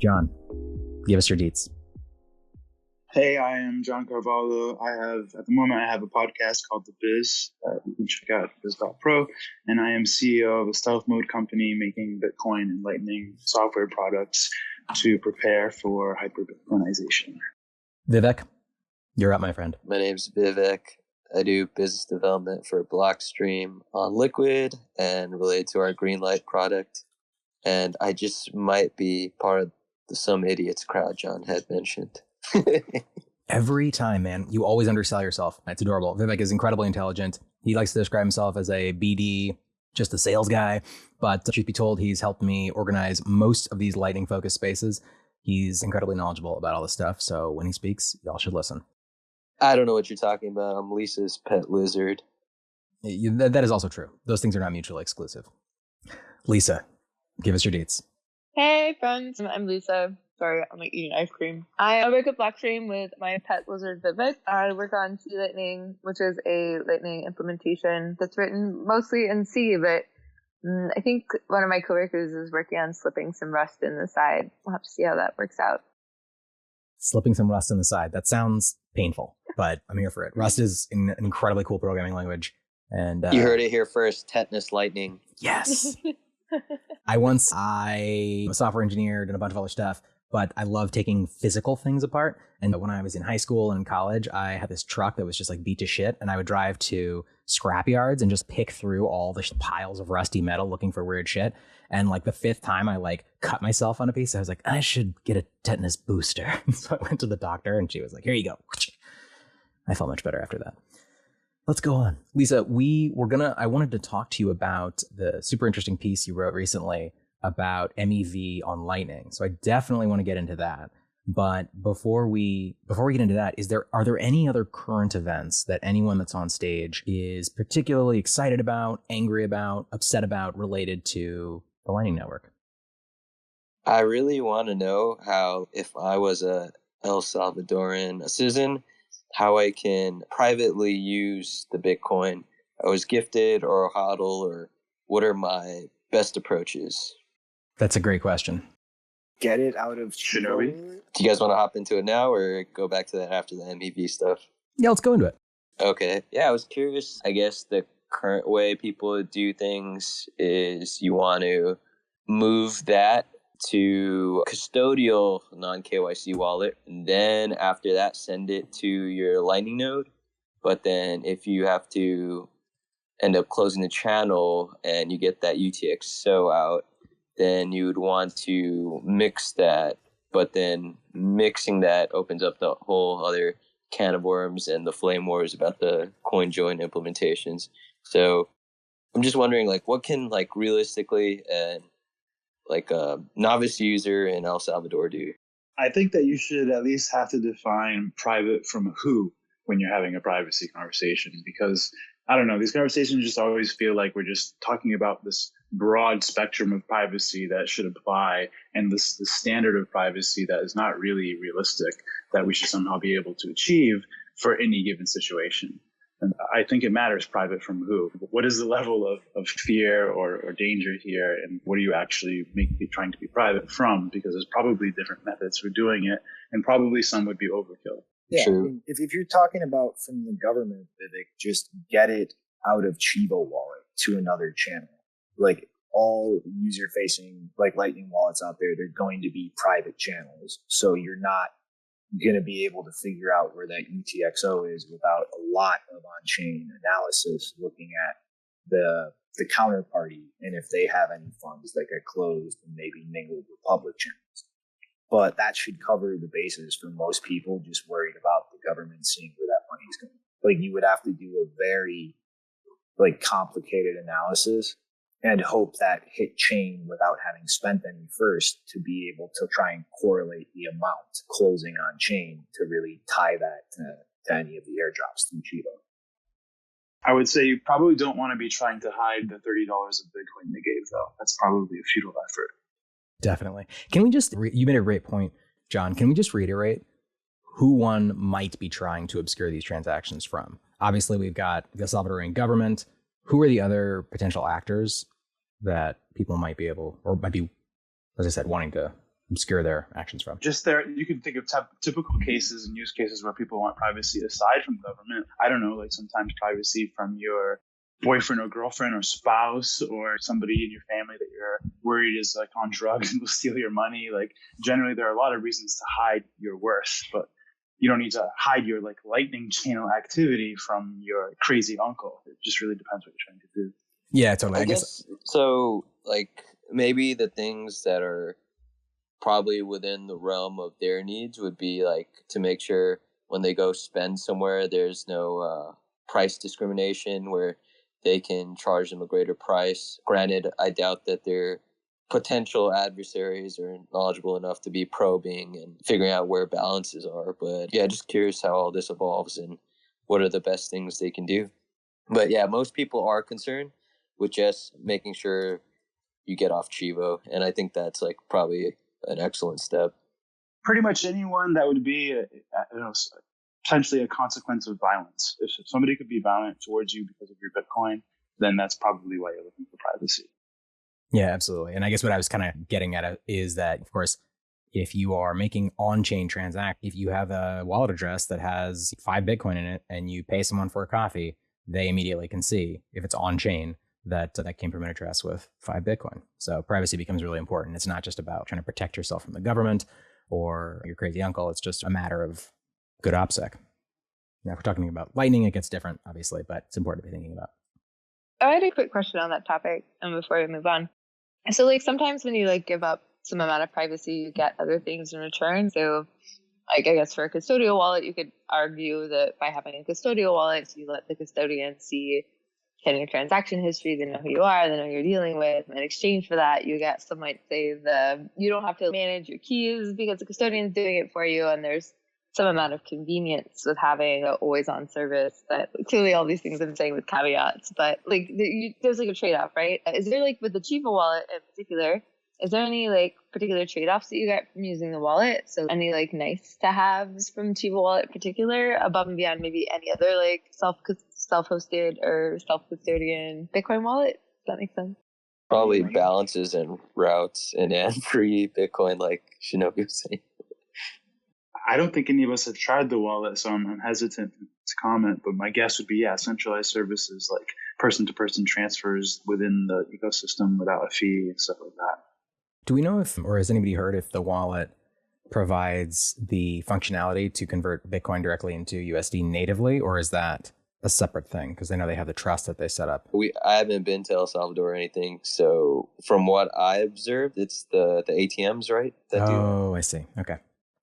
John, give us your deets. Hey, I am John Carvalho. At the moment, I have a podcast called The Biz. You can check out biz.pro. And I am CEO of a stealth mode company making Bitcoin and Lightning software products to prepare for hyper-Bitcoinization. Vivek, you're up, my friend. My name's Vivek. I do business development for Blockstream on Liquid and related to our Greenlight product. And I just might be part of the Some Idiots crowd John had mentioned. Every time, man, you always undersell yourself. It's adorable. Vivek is incredibly intelligent. He likes to describe himself as a BD, just a sales guy. But truth be told, he's helped me organize most of these Lightning-focused spaces. He's incredibly knowledgeable about all this stuff. So when he speaks, y'all should listen. I don't know what you're talking about. I'm Lisa's pet lizard. That is also true. Those things are not mutually exclusive. Lisa, give us your deets. Hey, friends. I'm Lisa. Sorry, I'm eating ice cream. I work at Blockstream with my pet lizard, Vivek. I work on C Lightning, which is a Lightning implementation that's written mostly in C, but I think one of my coworkers is working on slipping some Rust in the side. We'll have to see how that works out. Slipping some Rust in the side. That sounds painful, but I'm here for it. Rust is an incredibly cool programming language. And you heard it here first, Tetanus Lightning. Yes. I'm a software engineer and a bunch of other stuff, but I love taking physical things apart. And when I was in high school and in college, I had this truck that was just like beat to shit. And I would drive to scrap yards and just pick through all the piles of rusty metal looking for weird shit. And like the fifth time I like cut myself on a piece, I was like, I should get a tetanus booster. So I went to the doctor and she was like, here you go. I felt much better after that. Let's go on. Lisa, I wanted to talk to you about the super interesting piece you wrote recently about MEV on Lightning. So I definitely want to get into that. But before we get into that, are there any other current events that anyone that's on stage is particularly excited about, angry about, upset about related to the Lightning Network? I really want to know how, if I was a El Salvadoran citizen, how I can privately use the Bitcoin I was gifted or hodl, or what are my best approaches? That's a great question. Get it out of Shinobi. Do you guys want to hop into it now or go back to that after the MEV stuff? Yeah, let's go into it. Okay. Yeah, I was curious. I guess the current way people do things is you want to move that to custodial non-KYC wallet, and then after that send it to your Lightning node. But then if you have to end up closing the channel and you get that UTXO out, then you would want to mix that. But then mixing that opens up the whole other can of worms and the flame wars about the coin join implementations. So I'm just wondering, like, what can like realistically and like a novice user in El Salvador do? I think that you should at least have to define private from who when you're having a privacy conversation, because I don't know, these conversations just always feel like we're just talking about this broad spectrum of privacy that should apply, and the standard of privacy that is not really realistic, that we should somehow be able to achieve for any given situation. And I think it matters private from who. What is the level of fear or danger here, and what are you actually trying to be private from? Because there's probably different methods for doing it, and probably some would be overkill. Yeah, I mean, if you're talking about from the government, Vivek, just get it out of Chivo Wallet to another channel. Like all user-facing like Lightning wallets out there, they're going to be private channels. So you're not going to be able to figure out where that UTXO is without a lot of on-chain analysis looking at the counterparty and if they have any funds that get closed and maybe mingled with public channels. But that should cover the basis for most people just worried about the government seeing where that money is going. Like you would have to do a very like complicated analysis and hope that hit chain without having spent any first to be able to try and correlate the amount closing on chain to really tie that to any of the airdrops through Chivo. I would say you probably don't want to be trying to hide the $30 of Bitcoin they gave, though. That's probably a futile effort. Definitely. Can we just, you made a great point, John. Can we just reiterate who one might be trying to obscure these transactions from? Obviously, we've got the Salvadorian government. Who are the other potential actors that people might be able, or might be, as I said, wanting to obscure their actions from. Just there, you can think of typical cases and use cases where people want privacy aside from government. I don't know, like sometimes privacy from your boyfriend or girlfriend or spouse or somebody in your family that you're worried is like on drugs and will steal your money. Like generally there are a lot of reasons to hide your worth, but you don't need to hide your like lightning channel activity from your crazy uncle. It just really depends what you're trying to do. Yeah, totally. I guess so. Like maybe the things that are probably within the realm of their needs would be like to make sure when they go spend somewhere, there's no price discrimination where they can charge them a greater price. Granted, I doubt that their potential adversaries are knowledgeable enough to be probing and figuring out where balances are. But yeah, just curious how all this evolves and what are the best things they can do. But yeah, most people are concerned with just making sure you get off Chivo. And I think that's like probably an excellent step. Pretty much anyone that would be potentially a consequence of violence. If somebody could be violent towards you because of your Bitcoin, then that's probably why you're looking for privacy. Yeah, absolutely. And I guess what I was kind of getting at is that, of course, if you are making on-chain if you have a wallet address that has 5 Bitcoin in it and you pay someone for a coffee, they immediately can see if it's on-chain that came from an address with 5 Bitcoin. So privacy becomes really important. It's not just about trying to protect yourself from the government or your crazy uncle. It's just a matter of good OPSEC. Now, if we're talking about Lightning, it gets different, obviously, but it's important to be thinking about. I had a quick question on that topic before we move on. So like sometimes when you like give up some amount of privacy, you get other things in return. So like I guess for a custodial wallet, you could argue that by having a custodial wallet, you let the custodian see kind of your transaction history, they know who you are, they know who you're dealing with. And in exchange for that, you get some might say you don't have to manage your keys because the custodian's doing it for you, and there's some amount of convenience with having an always-on service. That clearly all these things I'm saying with caveats, but like there's like a trade-off, right? Is there like with the Chivo wallet in particular? Is there any like particular trade-offs that you get from using the wallet? So any like nice to haves from Chivo Wallet in particular, above and beyond maybe any other like self-hosted or self-custodian Bitcoin wallet? Does that make sense? Probably balances and routes and free Bitcoin, like Shinobi was saying. I don't think any of us have tried the wallet, so I'm hesitant to comment, but my guess would be, yeah, centralized services like person-to-person transfers within the ecosystem without a fee and stuff like that. Do we know if, or has anybody heard if the wallet provides the functionality to convert Bitcoin directly into USD natively, or is that a separate thing? Because I know they have the trust that they set up. I haven't been to El Salvador or anything, so from what I observed, it's the ATMs, right? I see. Okay.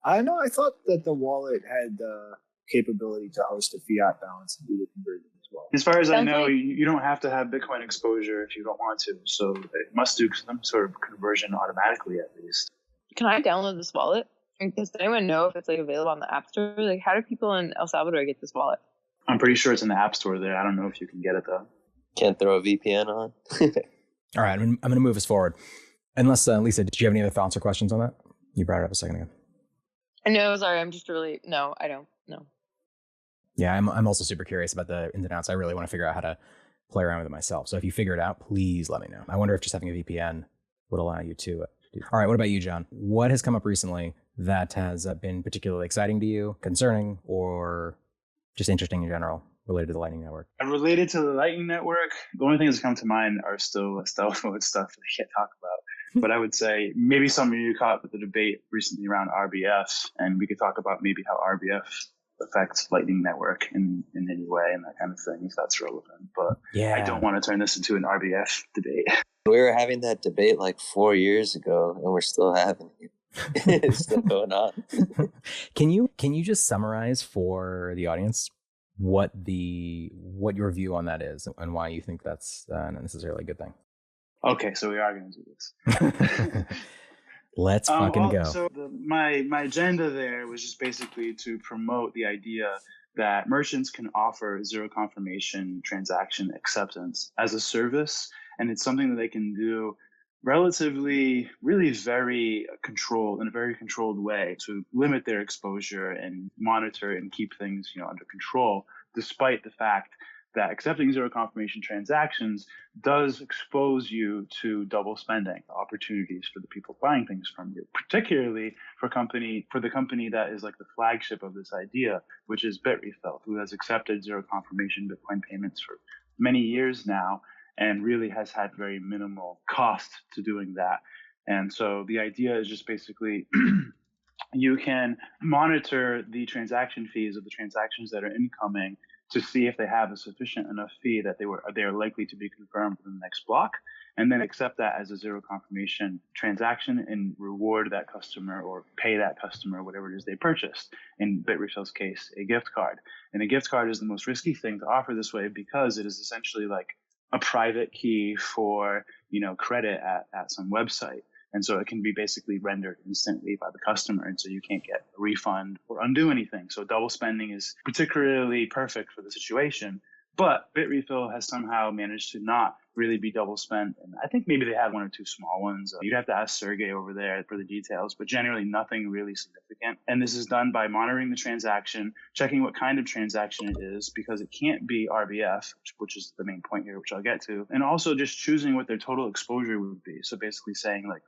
I know. I thought that the wallet had the capability to host a fiat balance and do the conversion as well. As far as I know, you don't have to have Bitcoin exposure if you don't want to. So it must do some sort of conversion automatically, at least. Can I download this wallet? Does anyone know if it's like available on the App Store? Like, how do people in El Salvador get this wallet? I'm pretty sure it's in the App Store there. I don't know if you can get it though. Can't throw a VPN on. All right, I'm going to move us forward. Unless Lisa, did you have any other thoughts or questions on that? You brought it up a second ago. No, sorry. I'm just really no. I don't know. Yeah, I'm also super curious about the ins and outs. I really want to figure out how to play around with it myself. So if you figure it out, please let me know. I wonder if just having a VPN would allow you to do. All right, what about you, John? What has come up recently that has been particularly exciting to you, concerning, or just interesting in general related to the Lightning Network? Related to the Lightning Network, the only things that come to mind are still stealth mode stuff that I can't talk about. But I would say maybe some of you caught with the debate recently around RBF, and we could talk about maybe how RBF affects Lightning Network in any way and that kind of thing, if that's relevant. But yeah. I don't want to turn this into an RBF debate. We were having that debate like 4 years ago, and we're still having it. It's still going on. Can you just summarize for the audience what your view on that is and why you think that's not necessarily a good thing? Okay, so we are going to do this. Let's fucking go. So my agenda there was just basically to promote the idea that merchants can offer zero confirmation transaction acceptance as a service, and it's something that they can do relatively, really very controlled, in a very controlled way to limit their exposure and monitor and keep things, under control, despite the fact that accepting zero confirmation transactions does expose you to double spending opportunities for the people buying things from you, particularly for the company that is like the flagship of this idea, which is Bitrefill, who has accepted zero confirmation Bitcoin payments for many years now and really has had very minimal cost to doing that. And so the idea is just basically you can monitor the transaction fees of the transactions that are incoming to see if they have a sufficient enough fee that they are likely to be confirmed in the next block, and then accept that as a zero confirmation transaction and reward that customer or pay that customer whatever it is they purchased. In Bitrefill's case, a gift card. And a gift card is the most risky thing to offer this way because it is essentially like a private key for, credit at some website. And so it can be basically rendered instantly by the customer. And so you can't get a refund or undo anything. So double spending is particularly perfect for the situation. But Bitrefill has somehow managed to not really be double spent. And I think maybe they had one or two small ones. You'd have to ask Sergey over there for the details, but generally nothing really significant. And this is done by monitoring the transaction, checking what kind of transaction it is, because it can't be RBF, which is the main point here, which I'll get to. And also just choosing what their total exposure would be. So basically saying like,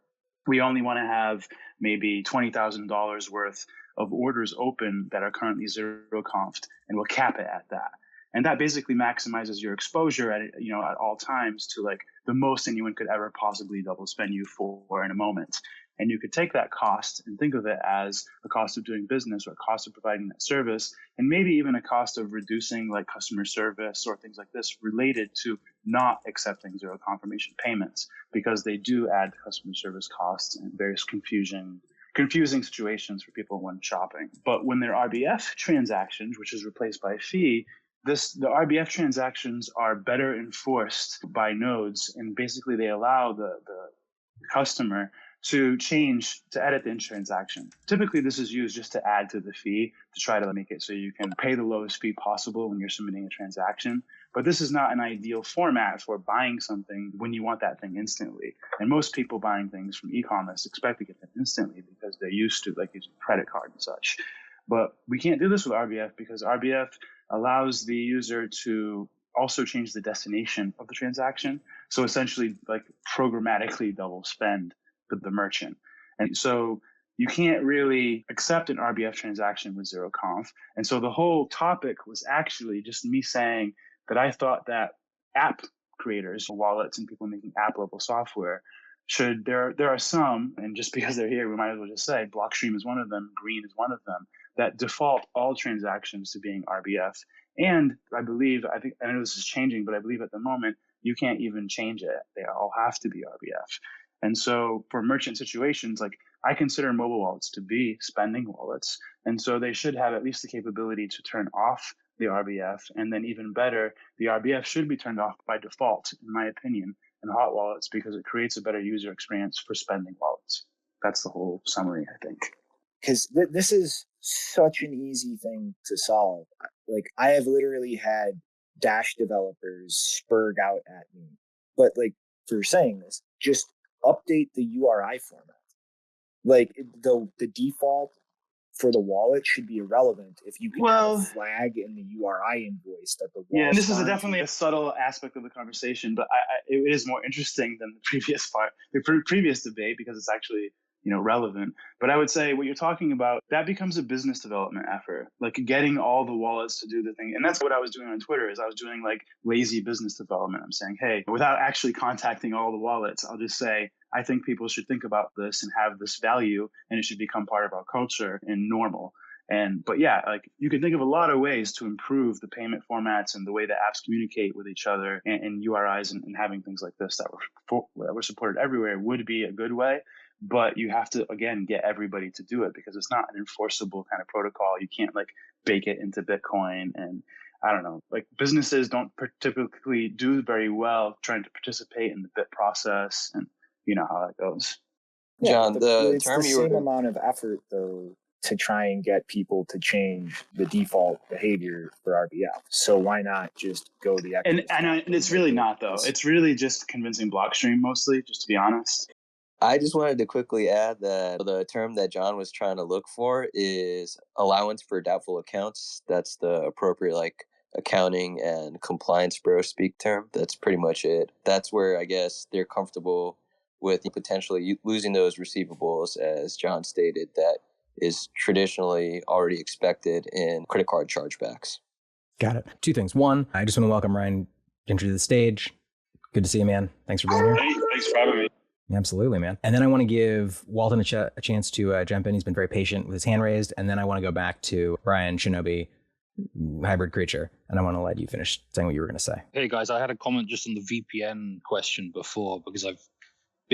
we only want to have maybe $20,000 worth of orders open that are currently zero-confed, and we'll cap it at that. And that basically maximizes your exposure at all times to like the most anyone could ever possibly double spend you for in a moment. And you could take that cost and think of it as a cost of doing business or a cost of providing that service, and maybe even a cost of reducing like customer service or things like this related to not accepting zero confirmation payments, because they do add customer service costs and various confusing situations for people when shopping. But when they're RBF transactions, which is replaced by a fee, the RBF transactions are better enforced by nodes, and basically they allow the customer to edit the transaction. Typically, this is used just to add to the fee to try to make it so you can pay the lowest fee possible when you're submitting a transaction. But this is not an ideal format for buying something when you want that thing instantly. And most people buying things from e-commerce expect to get them instantly because they're used to like using a credit card and such. But we can't do this with RBF because RBF allows the user to also change the destination of the transaction. So essentially like programmatically double spend the merchant. And so you can't really accept an RBF transaction with zero conf. And so the whole topic was actually just me saying that I thought that app creators, wallets, and people making app level software there are some, and just because they're here, we might as well just say Blockstream is one of them, Green is one of them, that default all transactions to being RBF. And I know this is changing, but I believe at the moment you can't even change it. They all have to be RBF. And so for merchant situations, like I consider mobile wallets to be spending wallets. And so they should have at least the capability to turn off the RBF. And then even better, the RBF should be turned off by default, in my opinion, in hot wallets, because it creates a better user experience for spending wallets. That's the whole summary, I think. Because this is such an easy thing to solve. Like I have literally had Dash developers spurg out at me. But like for saying this, just update the URI format. Like the default for the wallet should be irrelevant if you can have a flag in the URI invoice that the wallet. Yeah, and this is definitely a subtle aspect of the conversation, but it is more interesting than the previous part, the previous debate, because it's actually relevant. But I would say what you're talking about, that becomes a business development effort, like getting all the wallets to do the thing. And that's what I was doing on Twitter, is I was doing like lazy business development. I'm saying, hey, without actually contacting all the wallets, I'll just say, I think people should think about this and have this value, and it should become part of our culture and normal. But yeah, like you can think of a lot of ways to improve the payment formats and the way that apps communicate with each other, and URIs and having things like this that were supported everywhere would be a good way. But you have to, again, get everybody to do it, because it's not an enforceable kind of protocol. You can't like bake it into Bitcoin. And I don't know, like businesses don't typically do very well trying to participate in the bit process, and you know how that goes. John, it's the same amount of effort though to try and get people to change the default behavior for RBF. So why not just go the extra step? And it's really not though. It's really just convincing Blockstream mostly, just to be honest. I just wanted to quickly add that the term that John was trying to look for is allowance for doubtful accounts. That's the appropriate accounting and compliance bro speak term. That's pretty much it. That's where I guess they're comfortable with potentially losing those receivables, as John stated, that is traditionally already expected in credit card chargebacks. Got it. Two things. One, I just want to welcome Ryan Gentry to the stage. Good to see you, man. Thanks for being here. Hey, thanks for having me. Absolutely, man. And then I want to give Walton a chance to jump in. He's been very patient with his hand raised. And then I want to go back to Brian Shinobi, hybrid creature. And I want to let you finish saying what you were going to say. Hey, guys, I had a comment just on the VPN question before, because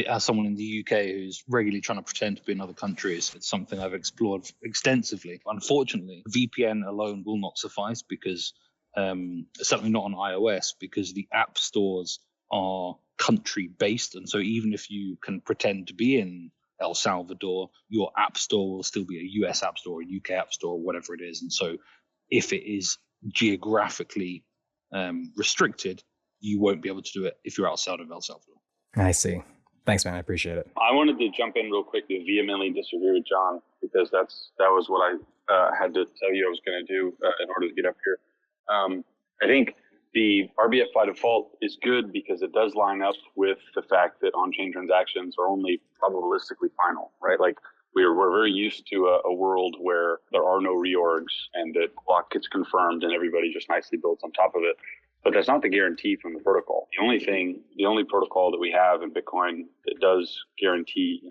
as someone in the UK who's regularly trying to pretend to be in other countries, it's something I've explored extensively. Unfortunately, VPN alone will not suffice, because certainly not on iOS, because the app stores are country based. And so even if you can pretend to be in El Salvador, your app store will still be a US app store, a UK app store, or whatever it is. And so if it is geographically restricted, you won't be able to do it if you're outside of El Salvador. I see. Thanks, man. I appreciate it. I wanted to jump in real quick to vehemently disagree with John, because that was what I had to tell you I was going to do in order to get up here. I think the RBF by default is good because it does line up with the fact that on-chain transactions are only probabilistically final, right? Like we're very used to a world where there are no reorgs and that block gets confirmed and everybody just nicely builds on top of it. But that's not the guarantee from the protocol. The only protocol that we have in Bitcoin that does guarantee,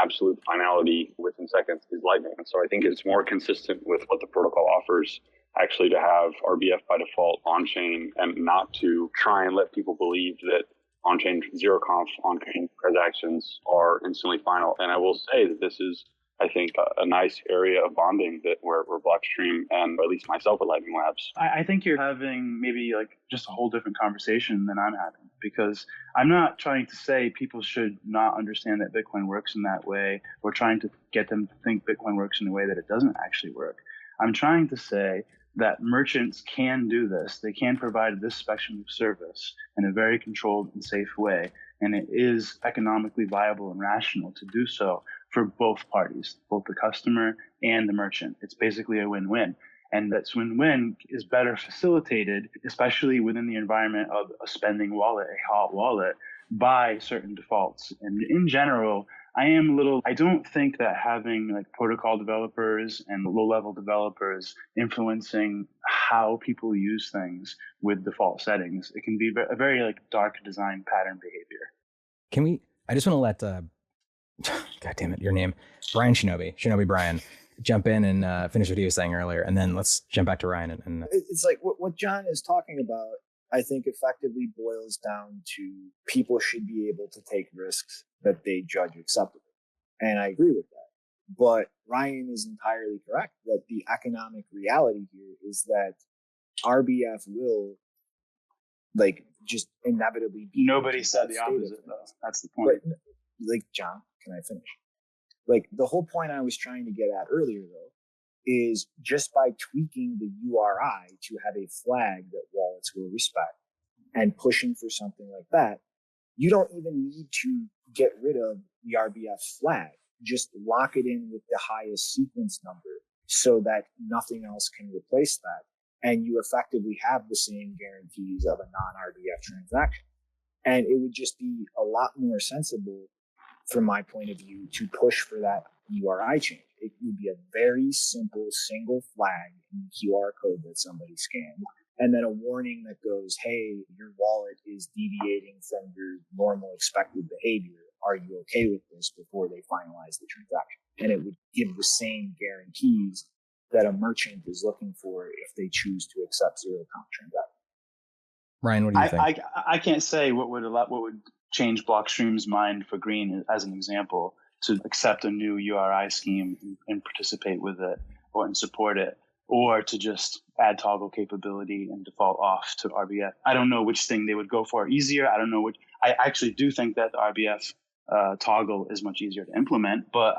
absolute finality within seconds is Lightning. And so I think it's more consistent with what the protocol offers, actually, to have RBF by default on-chain and not to try and let people believe that on-chain Zero-Conf on-chain transactions are instantly final. And I will say that this is, I think, a nice area of bonding that where Blockstream and at least myself at Lightning Labs. I think you're having maybe like just a whole different conversation than I'm having, because I'm not trying to say people should not understand that Bitcoin works in that way, or trying to get them to think Bitcoin works in a way that it doesn't actually work. I'm trying to say that merchants can do this. They can provide this spectrum of service in a very controlled and safe way. And it is economically viable and rational to do so for both parties, both the customer and the merchant. It's basically a win-win. And that win-win is better facilitated, especially within the environment of a spending wallet, a hot wallet, by certain defaults. And in general, I don't think that having like protocol developers and low-level developers influencing how people use things with default settings, it can be a very like dark design pattern behavior. I just want to let, God damn it, your name, Brian Shinobi Brian, jump in and finish what he was saying earlier. And then let's jump back to Ryan. And It's like what John is talking about, I think effectively boils down to people should be able to take risks that they judge acceptable. And I agree with that. But Ryan is entirely correct that the economic reality here is that RBF will just inevitably be. Nobody said the opposite, though. That's the point. But, John, can I finish? The whole point I was trying to get at earlier, though, is just by tweaking the URI to have a flag that wallets will respect and pushing for something like that, you don't even need to get rid of the RBF flag. Just lock it in with the highest sequence number so that nothing else can replace that. And you effectively have the same guarantees of a non-RBF transaction. And it would just be a lot more sensible, from my point of view, to push for that URI change. It would be a very simple single flag in the QR code that somebody scanned, and then a warning that goes, hey, your wallet is deviating from your normal expected behavior. Are you okay with this, before they finalize the transaction? And it would give the same guarantees that a merchant is looking for if they choose to accept Zero-Conf transactions. Ryan, what do you think? I can't say what would change Blockstream's mind for green, as an example, to accept a new URI scheme and participate with it or and support it, or to just add toggle capability and default off to RBF. I don't know which thing they would go for easier. I don't know which. I actually do think that the RBF toggle is much easier to implement, but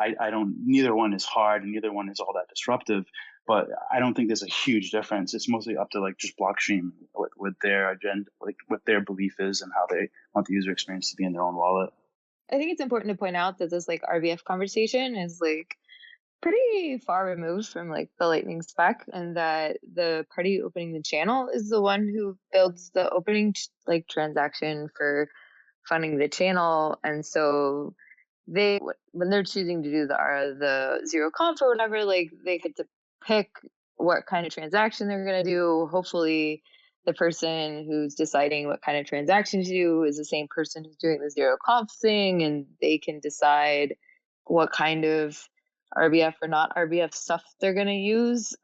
neither one is hard and neither one is all that disruptive. But I don't think there's a huge difference. It's mostly up to just Blockstream, what their agenda, what their belief is and how they want the user experience to be in their own wallet. I think it's important to point out that this RBF conversation is pretty far removed from like the Lightning spec, and that the party opening the channel is the one who builds the opening like transaction for funding the channel. And so they, when they're choosing to do the Zero-Conf or whatever, like they get to pick what kind of transaction they're going to do. Hopefully the person who's deciding what kind of transaction to do is the same person who's doing the Zero-Conf thing, and they can decide what kind of RBF or not RBF stuff they're going to use.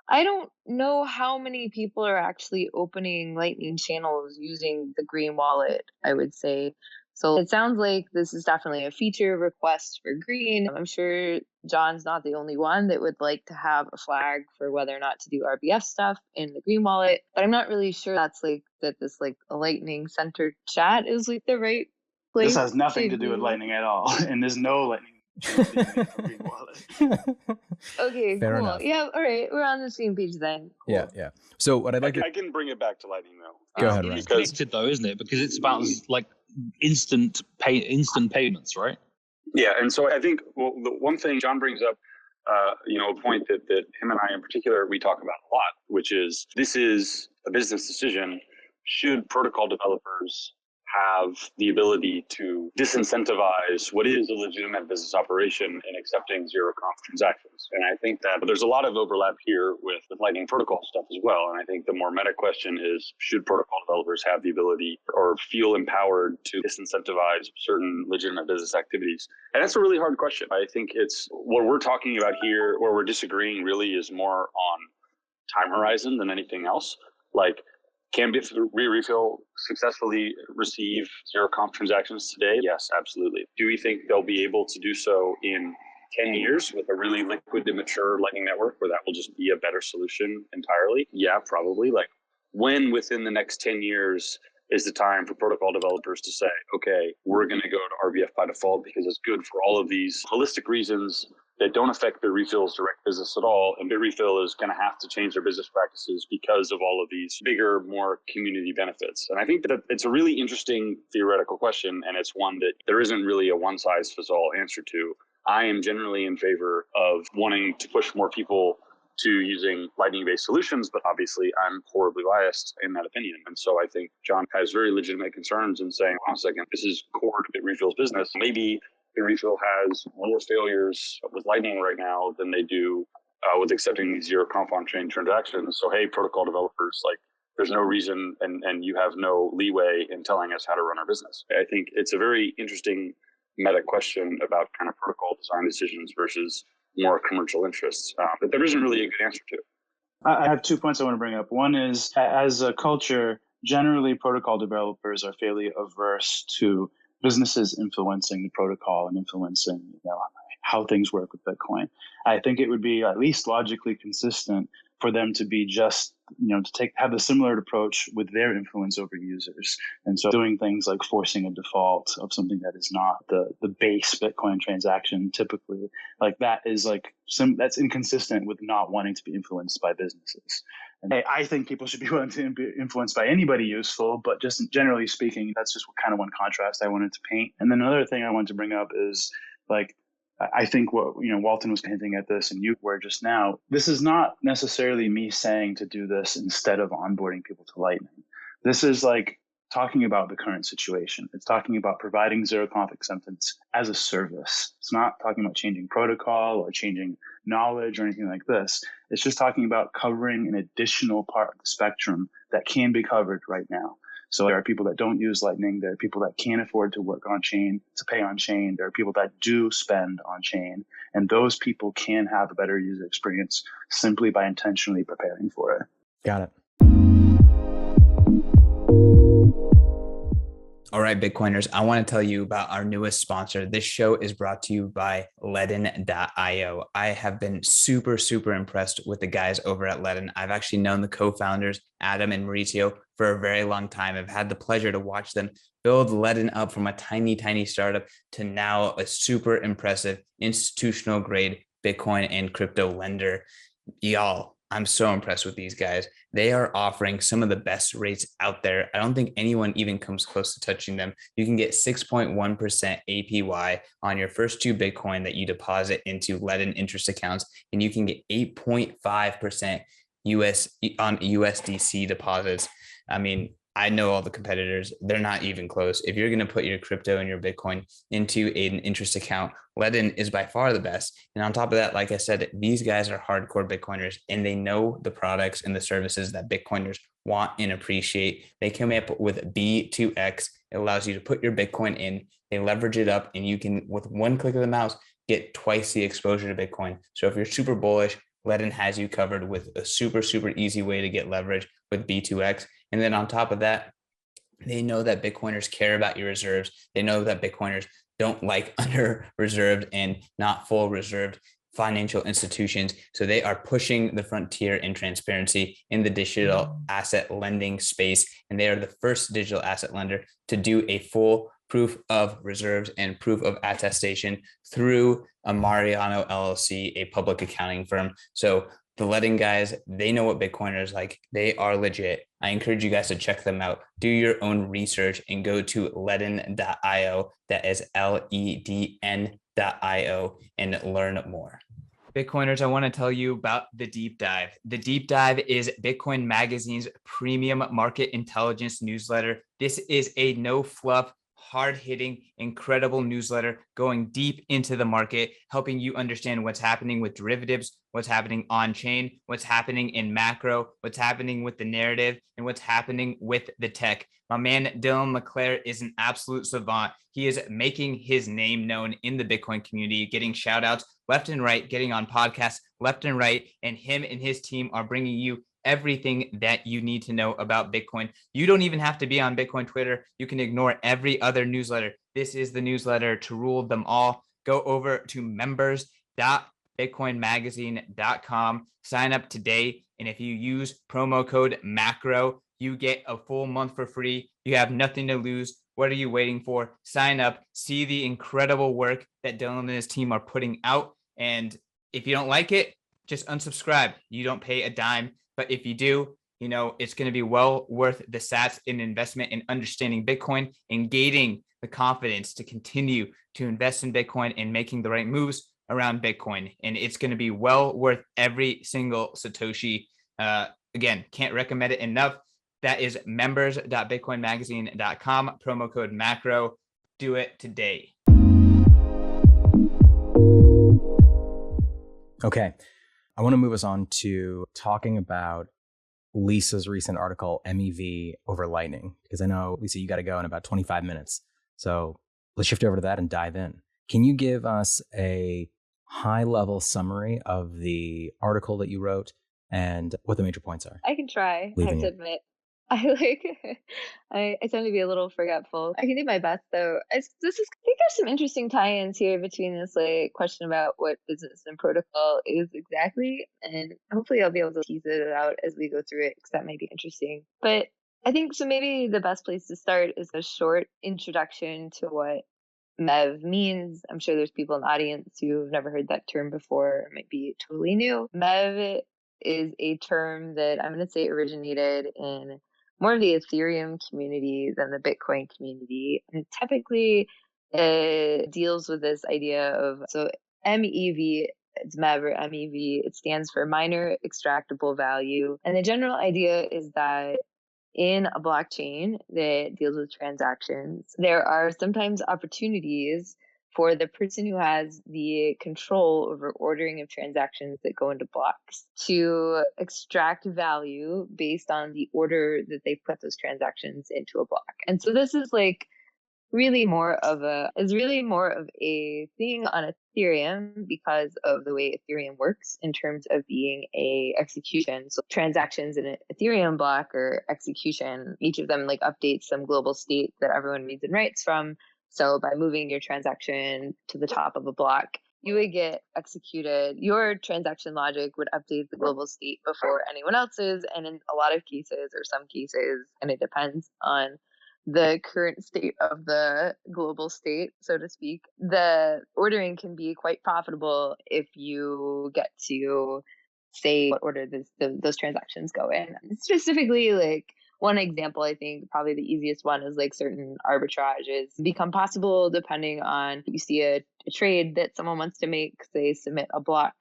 I don't know how many people are actually opening Lightning channels using the Green Wallet, I would say. So it sounds like this is definitely a feature request for Green. I'm sure John's not the only one that would like to have a flag for whether or not to do RBF stuff in the Green Wallet, but I'm not really sure that's like that this like a Lightning centered chat is like the right place. This has nothing to do with Lightning at all, and there's no Lightning change being made for Green Wallet. Okay, Fair cool. enough. Yeah, all right, we're on the same page then. Cool. Yeah. So what I'd like I can bring it back to Lightning though. Go ahead, Ryan. It's connected though, isn't it? Because it's about like instant payments, right? Yeah, and so I think the one thing John brings up, a point that him and I in particular we talk about a lot, which is this is a business decision. Should protocol developers have the ability to disincentivize what is a legitimate business operation in accepting Zero-Conf transactions? And I think that there's a lot of overlap here with Lightning Protocol stuff as well. And I think the more meta question is, should protocol developers have the ability or feel empowered to disincentivize certain legitimate business activities? And that's a really hard question. I think it's what we're talking about here, where we're disagreeing really is more on time horizon than anything else. Like, can Refill successfully receive Zero-Conf transactions today? Yes, absolutely. Do we think they'll be able to do so in 10 years with a really liquid and mature Lightning network where that will just be a better solution entirely? Yeah, probably. Like, when within the next 10 years is the time for protocol developers to say, okay, we're going to go to RBF by default because it's good for all of these holistic reasons that don't affect Bitrefill's direct business at all. And Bitrefill is going to have to change their business practices because of all of these bigger, more community benefits. And I think that it's a really interesting theoretical question, and it's one that there isn't really a one-size-fits-all answer to. I am generally in favor of wanting to push more people to using Lightning-based solutions, but obviously I'm horribly biased in that opinion. And so I think John has very legitimate concerns in saying, hold on a second, this is core to Bitrefill's business. Maybe Refill has more failures with Lightning right now than they do with accepting these Zero-Conf on-chain transactions. So, hey, protocol developers, like, there's no reason and you have no leeway in telling us how to run our business. I think it's a very interesting meta question about kind of protocol design decisions versus more commercial interests, but there isn't really a good answer to it. I have 2 points I want to bring up. One is, as a culture, generally protocol developers are fairly averse to businesses influencing the protocol and influencing how things work with Bitcoin. I think it would be at least logically consistent for them to be just, to have a similar approach with their influence over users. And so doing things like forcing a default of something that is not the base Bitcoin transaction typically, like that is that's inconsistent with not wanting to be influenced by businesses. And I think people should be willing to be influenced by anybody useful, but just generally speaking, that's just kind of one contrast I wanted to paint. And then another thing I wanted to bring up is I think what, Walton was hinting at this and you were just now, this is not necessarily me saying to do this instead of onboarding people to Lightning. This is talking about the current situation. It's talking about providing Zero-Conf acceptance as a service. It's not talking about changing protocol or changing knowledge or anything like this. It's just talking about covering an additional part of the spectrum that can be covered right now. So there are people that don't use Lightning. There are people that can't afford to work on chain, to pay on chain. There are people that do spend on chain. And those people can have a better user experience simply by intentionally preparing for it. Got it. All right, Bitcoiners, I want to tell you about our newest sponsor. This show is brought to you by Ledn.io. I have been super, super impressed with the guys over at Ledn. I've actually known the co-founders, Adam and Mauricio, for a very long time. I've had the pleasure to watch them build Ledn up from a tiny, tiny startup to now a super impressive institutional grade Bitcoin and crypto lender. Y'all, I'm so impressed with these guys. They are offering some of the best rates out there. I don't think anyone even comes close to touching them. You can get 6.1% APY on your first 2 Bitcoin that you deposit into Ledin interest accounts, and you can get 8.5% US on USDC deposits. I mean, I know all the competitors. They're not even close. If you're going to put your crypto and your Bitcoin into an interest account, Ledin is by far the best. And on top of that, like I said, these guys are hardcore Bitcoiners and they know the products and the services that Bitcoiners want and appreciate. They come up with B2X. It allows you to put your Bitcoin in, they leverage it up, and you can, with one click of the mouse, get twice the exposure to Bitcoin. So if you're super bullish, Ledin has you covered with a super, super easy way to get leverage with B2X. And then on top of that, they know that Bitcoiners care about your reserves. They know that Bitcoiners don't like under reserved and not full reserved financial institutions. So they are pushing the frontier in transparency in the digital asset lending space. And they are the first digital asset lender to do a full proof of reserves and proof of attestation through a Mariano LLC, a public accounting firm. So the Ledin guys, they know what Bitcoiners like. They are legit. I encourage you guys to check them out. Do your own research and go to ledin.io. That is LEDN.io and learn more. Bitcoiners, I want to tell you about the Deep Dive. The Deep Dive is Bitcoin Magazine's premium market intelligence newsletter. This is a no fluff, hard-hitting, incredible newsletter going deep into the market, helping you understand what's happening with derivatives, what's happening on-chain, what's happening in macro, what's happening with the narrative, and what's happening with the tech. My man, Dylan LeClaire, is an absolute savant. He is making his name known in the Bitcoin community, getting shout outs left and right, getting on podcasts left and right, and him and his team are bringing you everything that you need to know about Bitcoin. You don't even have to be on Bitcoin Twitter. You can ignore every other newsletter. This is the newsletter to rule them all. Go over to members.bitcoinmagazine.com. Sign up today. And if you use promo code MACRO, you get a full month for free. You have nothing to lose. What are you waiting for? Sign up. See the incredible work that Dylan and his team are putting out. And if you don't like it, just unsubscribe. You don't pay a dime. But if you do, you know, it's going to be well worth the sats in investment in understanding Bitcoin and gaining the confidence to continue to invest in Bitcoin and making the right moves around Bitcoin. And it's going to be well worth every single Satoshi. Again, can't recommend it enough. That is members.bitcoinmagazine.com, promo code MACRO. Do it today. Okay. I want to move us on to talking about Lisa's recent article, MEV over Lightning, because I know, Lisa, you got to go in about 25 minutes. So let's shift over to that and dive in. Can you give us a high-level summary of the article that you wrote and what the major points are? I can try. I have to admit. I tend to be a little forgetful. I can do my best though. I think there's some interesting tie-ins here between this question about what business and protocol is exactly, and hopefully I'll be able to tease it out as we go through it because that might be interesting. But I think so. Maybe the best place to start is a short introduction to what MEV means. I'm sure there's people in the audience who have never heard that term before. It might be totally new. MEV is a term that I'm going to say originated in more of the Ethereum community than the Bitcoin community. And typically it deals with this idea of, so MEV, it's MEV or MEV, it stands for minor extractable value. And the general idea is that in a blockchain that deals with transactions, there are sometimes opportunities for the person who has the control over ordering of transactions that go into blocks to extract value based on the order that they put those transactions into a block. And so this is really more of a thing on Ethereum because of the way Ethereum works in terms of being a execution. So transactions in an Ethereum block or execution, each of them updates some global state that everyone reads and writes from. So by moving your transaction to the top of a block, you would get executed. Your transaction logic would update the global state before anyone else's. And in a lot of cases, or some cases, and it depends on the current state of the global state, so to speak, the ordering can be quite profitable if you get to say what order those transactions go in. Specifically, like one example, I think probably the easiest one is like certain arbitrages become possible depending on you see a trade that someone wants to make. They submit a block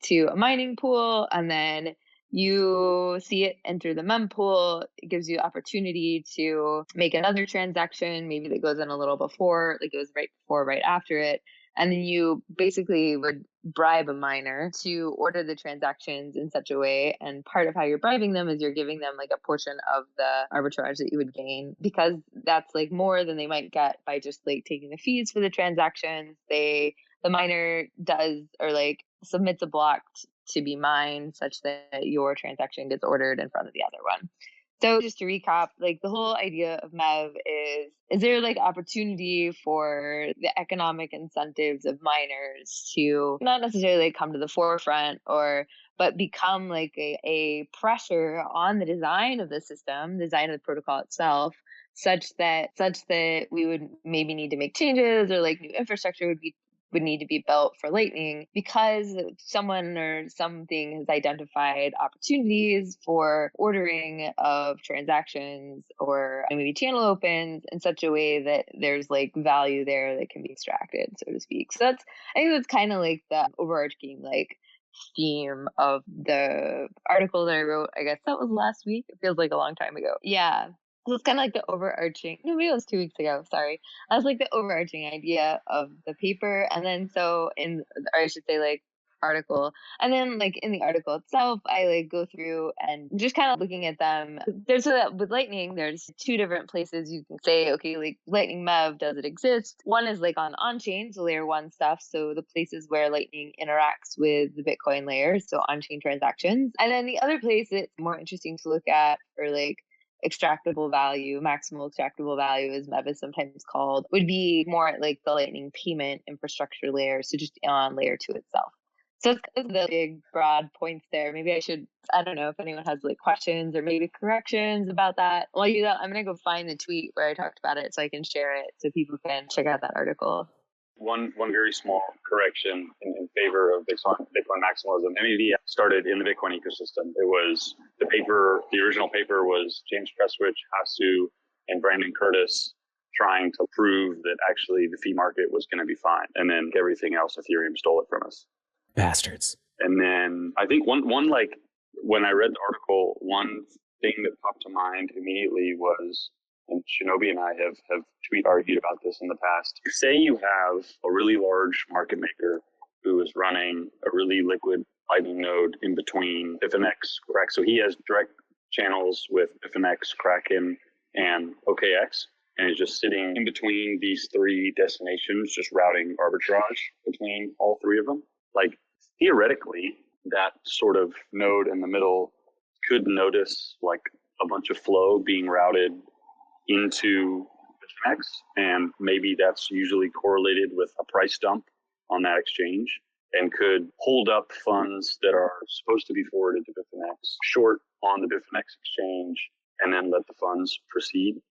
to a mining pool, and then you see it enter the mem pool. It gives you opportunity to make another transaction, maybe that goes in a little before, like it was right before, right after it. And then you basically would bribe a miner to order the transactions in such a way. And part of how you're bribing them is you're giving them like a portion of the arbitrage that you would gain, because that's like more than they might get by just like taking the fees for the transactions. The miner does, or like submits a block to be mined such that your transaction gets ordered in front of the other one. So just to recap, like the whole idea of MEV is there like opportunity for the economic incentives of miners to not necessarily like come to the forefront but become like a pressure on the design of the system, design of the protocol itself, such that we would maybe need to make changes, or like new infrastructure would need to be built for Lightning, because someone or something has identified opportunities for ordering of transactions or maybe channel opens in such a way that there's like value there that can be extracted, so to speak. So I think that's kind of like the overarching like theme of the article that I wrote. I guess that was last week. It feels like a long time ago. Yeah. So it's kind of like the overarching, no, maybe it was 2 weeks ago. Sorry. That was like the overarching idea of the paper. And then or I should say like article. And then like in the article itself, I like go through and just kind of looking at them. With Lightning, there's two different places you can say, okay, like Lightning MEV, does it exist? One is like on-chain, so layer one stuff. So the places where Lightning interacts with the Bitcoin layer, so on-chain transactions. And then the other place that's more interesting to look at for like extractable value, maximal extractable value, as MEV is sometimes called, would be more like the Lightning payment infrastructure layer, so just on layer 2 itself. So it's kind of the big broad points there. Maybe I don't know if anyone has like questions or maybe corrections about that. While you do that, I'm going to go find the tweet where I talked about it so I can share it so people can check out that article. One very small correction in favor of Bitcoin maximalism. MEV started in the Bitcoin ecosystem. It was the original paper was James Prestwich, Hasu, and Brandon Curtis trying to prove that actually the fee market was going to be fine. And then everything else, Ethereum stole it from us. Bastards. And then I think one like when I read the article, one thing that popped to mind immediately was, and Shinobi and I have tweet argued about this in the past. Say you have a really large market maker who is running a really liquid Lightning node in between Bitfinex, correct? So he has direct channels with Bitfinex, Kraken, and OKX, and is just sitting in between these three destinations, just routing arbitrage between all three of them. Like theoretically, that sort of node in the middle could notice like a bunch of flow being routed into Bitfinex, and maybe that's usually correlated with a price dump on that exchange, and could hold up funds that are supposed to be forwarded to Bitfinex, short on the Bitfinex exchange, and then let the funds proceed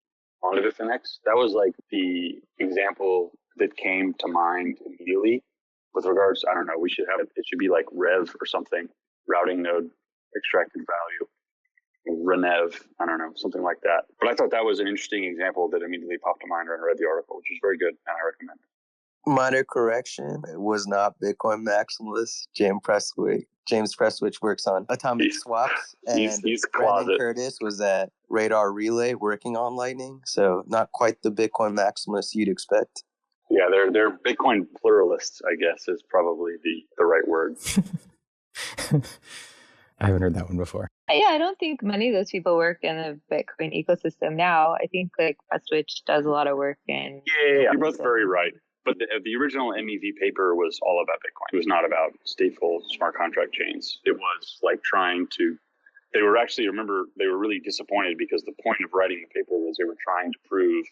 onto Bitfinex. That was like the example that came to mind immediately with regards, I don't know, it should be like Rev or something, routing node extracted value. Renev, I don't know, something like that. But I thought that was an interesting example that immediately popped to mind when I read the article, which was very good, and I recommend it. Minor correction, it was not Bitcoin maximalist. James Prestwich works on atomic swaps, and he's Brandon Curtis was at Radar Relay working on Lightning, so not quite the Bitcoin maximalist you'd expect. Yeah, they're Bitcoin pluralists, I guess, is probably the right word. I haven't heard that one before. Yeah, I don't think many of those people work in the Bitcoin ecosystem now. I think like Prestwich does a lot of work in. Yeah, you're both very right. But the original MEV paper was all about Bitcoin. It was not about stateful smart contract chains. It was like they were really disappointed because the point of writing the paper was they were trying to prove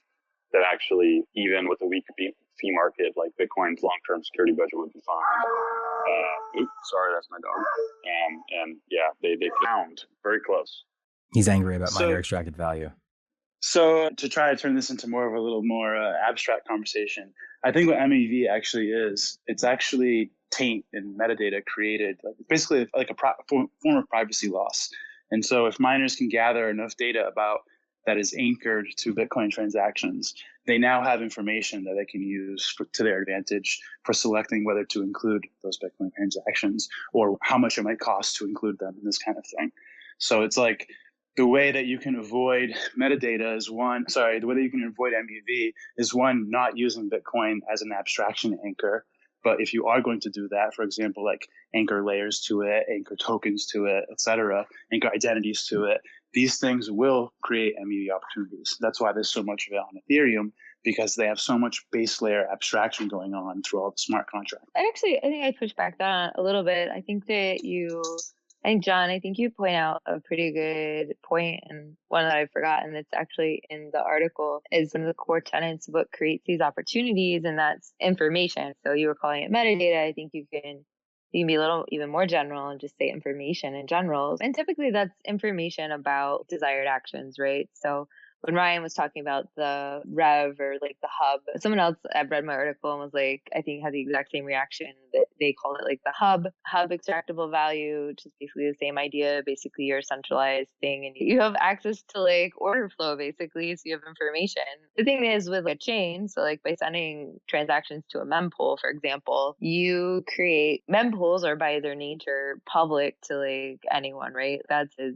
that actually, even with a weak fee market, like Bitcoin's long-term security budget would be fine. Sorry, that's my dog. And yeah, they found very close. He's angry about miner extracted value. So to try to turn this into a little more abstract conversation, I think what MEV actually is, it's actually taint and metadata created, like basically like a form of privacy loss. And so if miners can gather enough data about that is anchored to Bitcoin transactions, they now have information that they can use to their advantage for selecting whether to include those Bitcoin transactions or how much it might cost to include them in this kind of thing. So it's like the way that you can avoid metadata is the way that you can avoid MEV is one, not using Bitcoin as an abstraction anchor. But if you are going to do that, for example, like anchor layers to it, anchor tokens to it, etc., anchor identities to it, these things will create MEV opportunities. That's why there's so much of it on Ethereum, because they have so much base layer abstraction going on through all the smart contracts. I think I push back that a little bit. I think John, I think you point out a pretty good point, and one that I've forgotten that's actually in the article is one of the core tenets of what creates these opportunities, and that's information. So you were calling it metadata. I think you can be a little even more general and just say information in general. And typically that's information about desired actions, right? So when Ryan was talking about the Rev or like the hub, someone else had read my article and was like, I think had the exact same reaction, that they call it like the hub extractable value, which is basically the same idea. Basically, you're a centralized thing and you have access to like order flow, basically. So you have information. The thing is with a chain, so like by sending transactions to a mempool, for example, you create mempools are by their nature public to like anyone, right? That's as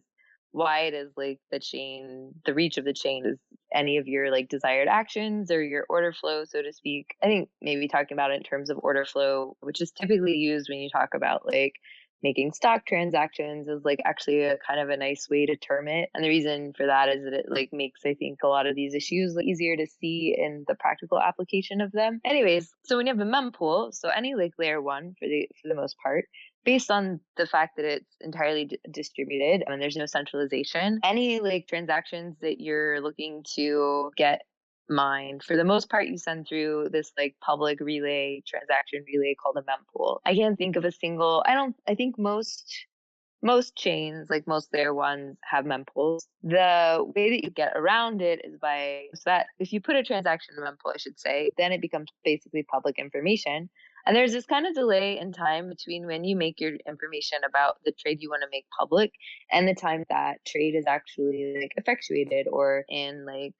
wide as like the reach of the chain is any of your like desired actions or your order flow, so to speak. I think maybe talking about it in terms of order flow, which is typically used when you talk about like making stock transactions, is like actually a kind of a nice way to term it. And the reason for that is that it like makes, I think, a lot of these issues easier to see in the practical application of them. Anyways, so when you have a mempool, so any like layer one for the most part, based on the fact that it's entirely distributed and there's no centralization, any like transactions that you're looking to get mined, for the most part, you send through this like public transaction relay called a mempool. I can't think of a single, I think most chains, like most layer ones, have mempools. The way that you get around it is so that if you put a transaction in a mempool, I should say, then it becomes basically public information. And there's this kind of delay in time between when you make your information about the trade you want to make public and the time that trade is actually like effectuated, or in like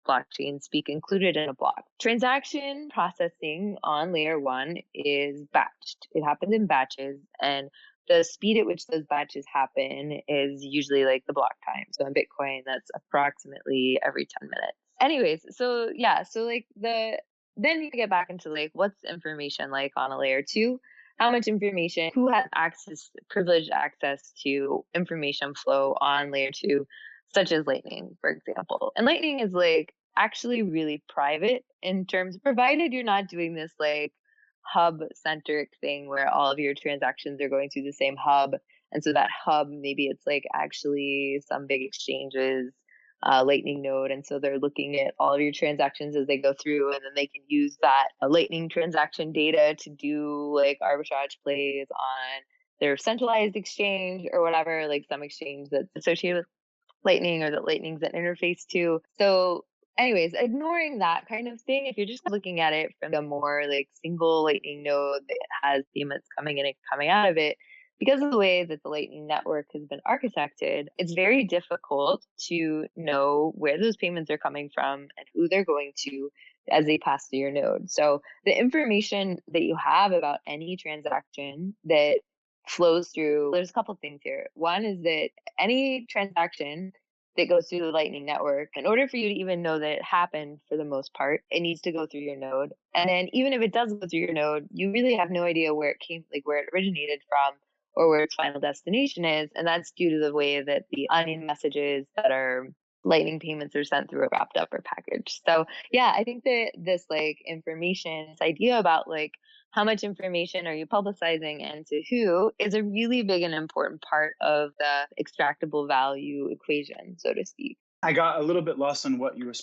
blockchain speak, included in a block. Transaction processing on layer one is batched. It happens in batches, and the speed at which those batches happen is usually like the block time. So in Bitcoin, that's approximately every 10 minutes. Anyways, so yeah, so like then you get back into like what's information like on a layer two, how much information, who has privileged access to information flow on layer two, such as Lightning, for example. And Lightning is like actually really private in terms, provided you're not doing this like hub centric thing where all of your transactions are going through the same hub. And so that hub, maybe it's like actually some big exchanges Lightning node, and so they're looking at all of your transactions as they go through, and then they can use that Lightning transaction data to do like arbitrage plays on their centralized exchange or whatever, like some exchange that's associated with Lightning or that Lightning's an interface to. So anyways, ignoring that kind of thing, if you're just looking at it from a more like single Lightning node that has payments coming in and coming out of it, because of the way that the Lightning network has been architected, it's very difficult to know where those payments are coming from and who they're going to as they pass through your node. So the information that you have about any transaction that flows through, there's a couple things here. One is that any transaction that goes through the Lightning network, in order for you to even know that it happened, for the most part, it needs to go through your node. And then even if it does go through your node, you really have no idea where it came, like where it originated from, or where its final destination is. And that's due to the way that the onion messages that are Lightning payments are sent through, or wrapped up, or packaged. So yeah, I think that this like information, this idea about like how much information are you publicizing and to who, is a really big and important part of the extractable value equation, so to speak. I got a little bit lost on what you were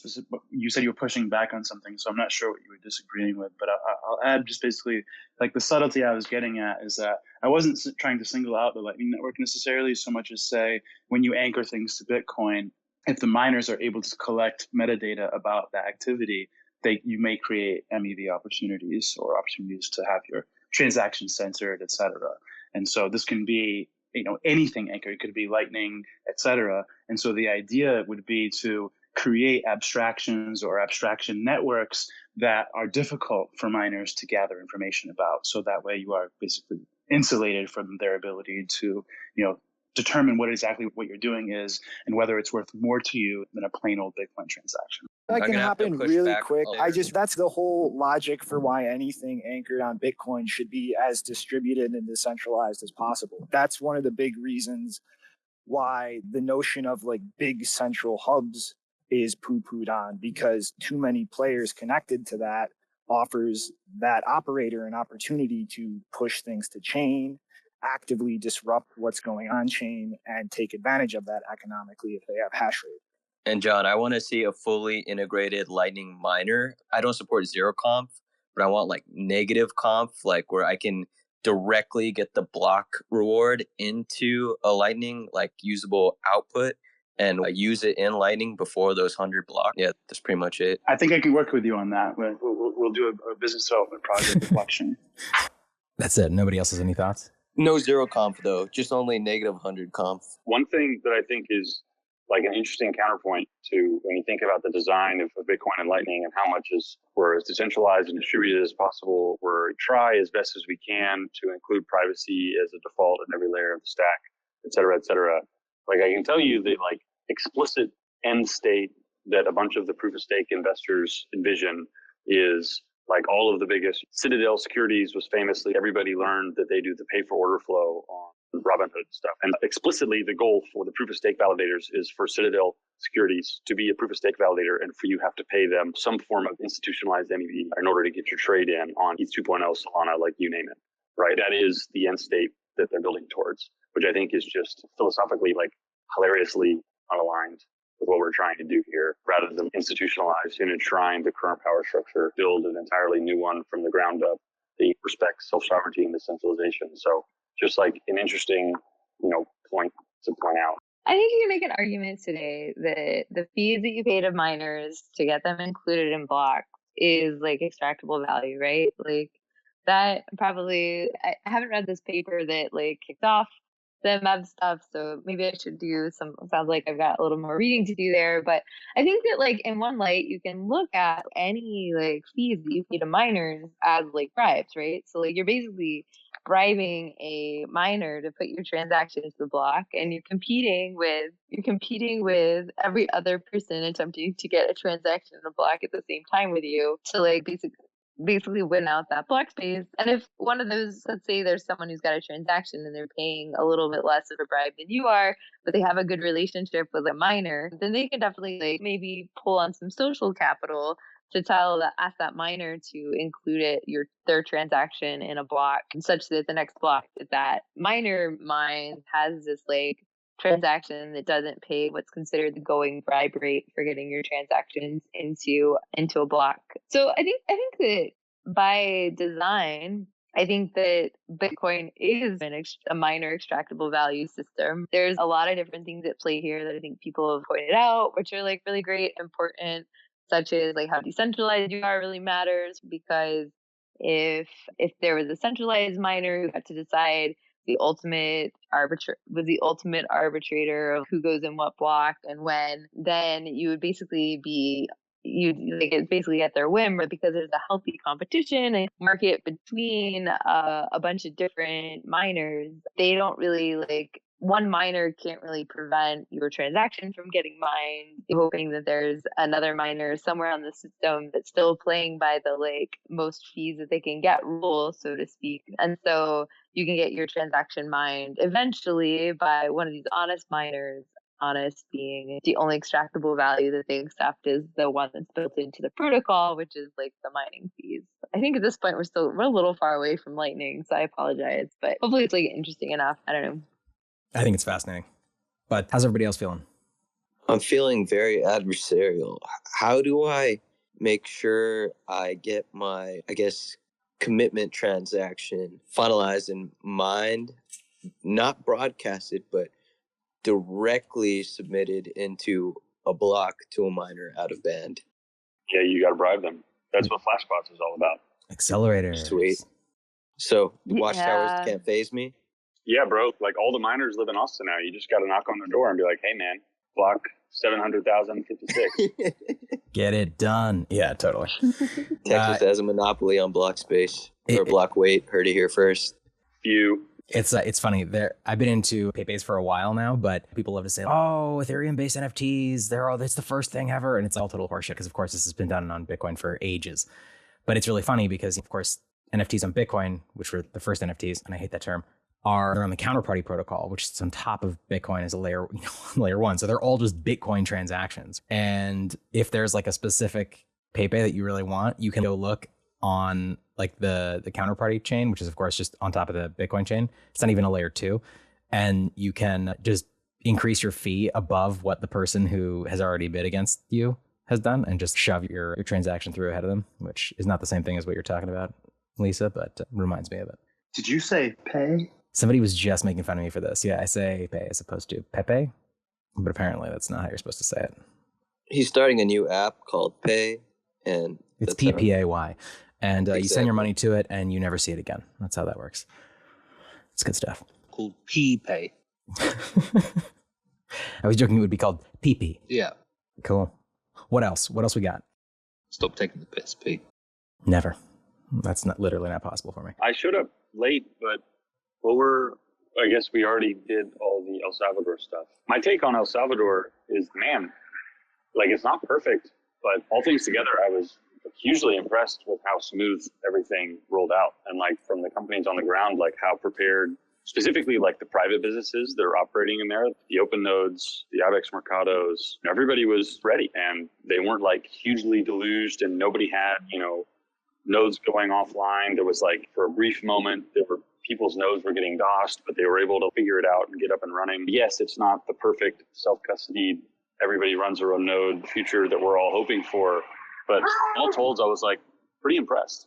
you said you were pushing back on something, so I'm not sure what you were disagreeing with, but I'll add just basically like the subtlety I was getting at is that I wasn't trying to single out the Lightning Network necessarily so much as say when you anchor things to Bitcoin, if the miners are able to collect metadata about that activity, you may create MEV opportunities or opportunities to have your transaction censored, et cetera. And so this can be, anything anchored. It could be Lightning, et cetera. And so the idea would be to create abstractions or abstraction networks that are difficult for miners to gather information about. So that way you are basically insulated from their ability to, determine what you're doing is and whether it's worth more to you than a plain old Bitcoin transaction. I can hop in really quick. There. That's the whole logic for why anything anchored on Bitcoin should be as distributed and decentralized as possible. That's one of the big reasons why the notion of like big central hubs is poo-pooed on, because too many players connected to that offers that operator an opportunity to push things to chain, actively disrupt what's going on chain, and take advantage of that economically if they have hash rate. And John, I want to see a fully integrated Lightning miner. I don't support zero-conf, but I want like negative conf, like where I can directly get the block reward into a Lightning like usable output and use it in Lightning before those 100 blocks. Yeah, that's pretty much it. I think I can work with you on that. We'll do a business development project with blockchain. That's it. Nobody else has any thoughts? No zero-conf though, just only negative 100 conf. One thing that I think is like an interesting counterpoint to when you think about the design of Bitcoin and Lightning and how much we're as decentralized and distributed as possible. We're try as best as we can to include privacy as a default in every layer of the stack, et cetera, et cetera. Like I can tell you the like explicit end state that a bunch of the proof of stake investors envision is like all of the biggest. Citadel Securities was famously, everybody learned that they do the pay for order flow on Robinhood stuff. And explicitly, the goal for the proof of stake validators is for Citadel Securities to be a proof of stake validator, and for you have to pay them some form of institutionalized MEV in order to get your trade in on ETH 2.0, Solana, like you name it, right? That is the end state that they're building towards, which I think is just philosophically like hilariously unaligned with what we're trying to do here. Rather than institutionalize and enshrine the current power structure, build an entirely new one from the ground up that respects self-sovereignty and decentralization. So just like an interesting, point to point out. I think you can make an argument today that the fees that you pay to miners to get them included in blocks is like extractable value, right? Like that probably, I haven't read this paper that like kicked off the MEV stuff, so maybe I should do some, sounds like I've got a little more reading to do there, but I think that like in one light, you can look at any like fees that you pay to miners as like bribes, right? So like you're basically bribing a miner to put your transaction into the block, and you're competing with every other person attempting to get a transaction in a block at the same time with you to like basically win out that block space. And if one of those, let's say there's someone who's got a transaction and they're paying a little bit less of a bribe than you are, but they have a good relationship with a miner, then they can definitely like maybe pull on some social capital to ask that miner to include their transaction in a block, such that the next block that miner mine has this like transaction that doesn't pay what's considered the going bribe rate for getting your transactions into a block. So I think that by design, I think that Bitcoin is a miner extractable value system. There's a lot of different things at play here that I think people have pointed out, which are like really great, important, such as like how decentralized you are really matters, because if there was a centralized miner who got to decide the ultimate arbitrator of who goes in what block and when, then you would basically it's basically at their whim, but because there's a healthy competition and market between a bunch of different miners, they don't really like, one miner can't really prevent your transaction from getting mined, hoping that there's another miner somewhere on the system that's still playing by the like most fees that they can get rule, so to speak. And so you can get your transaction mined eventually by one of these honest miners. Honest being the only extractable value that they accept is the one that's built into the protocol, which is like the mining fees. I think at this point we're a little far away from Lightning, so I apologize, but hopefully it's like interesting enough. I don't know. I think it's fascinating. But how's everybody else feeling? I'm feeling very adversarial. How do I make sure I get my, commitment transaction finalized and mined, not broadcasted, but directly submitted into a block to a miner out of band? Yeah, you got to bribe them. That's what Flashbots is all about. Accelerators. Sweet. So the watchtowers Yeah. can't phase me. Yeah, bro. Like all the miners live in Austin now. You just got to knock on their door and be like, "Hey, man, block 700,056." Get it done. Yeah, totally. Texas has a monopoly on block space or block weight. Heard it here first. It's funny. I've been into PayPays for a while now, but people love to say, "Oh, Ethereum-based NFTs, it's the first thing ever," and it's all total horseshit because, of course, this has been done on Bitcoin for ages. But it's really funny because, of course, NFTs on Bitcoin, which were the first NFTs, and I hate that term, are on the counterparty protocol, which is on top of Bitcoin as a layer one. So they're all just Bitcoin transactions. And if there's like a specific PayPay that you really want, you can go look on like the counterparty chain, which is of course just on top of the Bitcoin chain. It's not even a layer 2. And you can just increase your fee above what the person who has already bid against you has done and just shove your transaction through ahead of them, which is not the same thing as what you're talking about, Lisa, but reminds me of it. Did you say pay? Somebody was just making fun of me for this. Yeah, I say pay as opposed to Pepe, but apparently that's not how you're supposed to say it. He's starting a new app called Pay, and it's PPAY. And Exactly. You send your money to it and you never see it again. That's how that works. It's good stuff. Called P-Pay. I was joking it would be called PP. Yeah. Cool. What else? What else we got? Stop taking the piss, Pete. Never. That's literally not possible for me. I showed up late, but I guess we already did all the El Salvador stuff. My take on El Salvador is, man, like it's not perfect, but all things together, I was hugely impressed with how smooth everything rolled out. And like from the companies on the ground, like how prepared, specifically like the private businesses that are operating in there, the open nodes, the Ibex Mercados, everybody was ready and they weren't like hugely deluged and nobody had, nodes going offline. There was like for a brief moment, people's nodes were getting DOSed, but they were able to figure it out and get up and running. Yes, it's not the perfect self-custodied, everybody runs their own node future that we're all hoping for. But all told, I was like pretty impressed.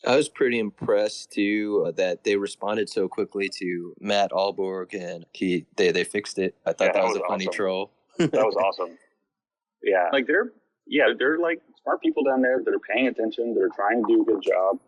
I was pretty impressed too that they responded so quickly to Matt Alborg and they fixed it. I thought that was a funny troll. That was awesome. Yeah, like they're like smart people down there that are paying attention. They're trying to do a good job.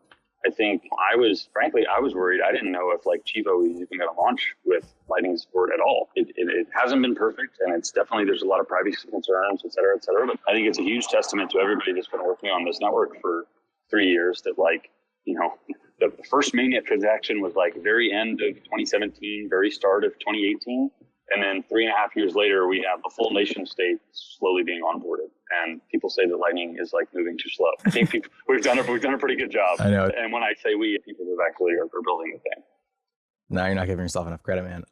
I think I was worried. I didn't know if like Chivo was even going to launch with Lightning support at all. It hasn't been perfect, and it's definitely there's a lot of privacy concerns, et cetera, et cetera. But I think it's a huge testament to everybody that's been working on this network for 3 years that like, the first mainnet transaction was like very end of 2017, very start of 2018. And then 3.5 years later, we have the full nation state slowly being onboarded. And people say that Lightning is like moving too slow. I think we've done a pretty good job. I know. And when I say we, people who actually are building the thing. No, you're not giving yourself enough credit, man.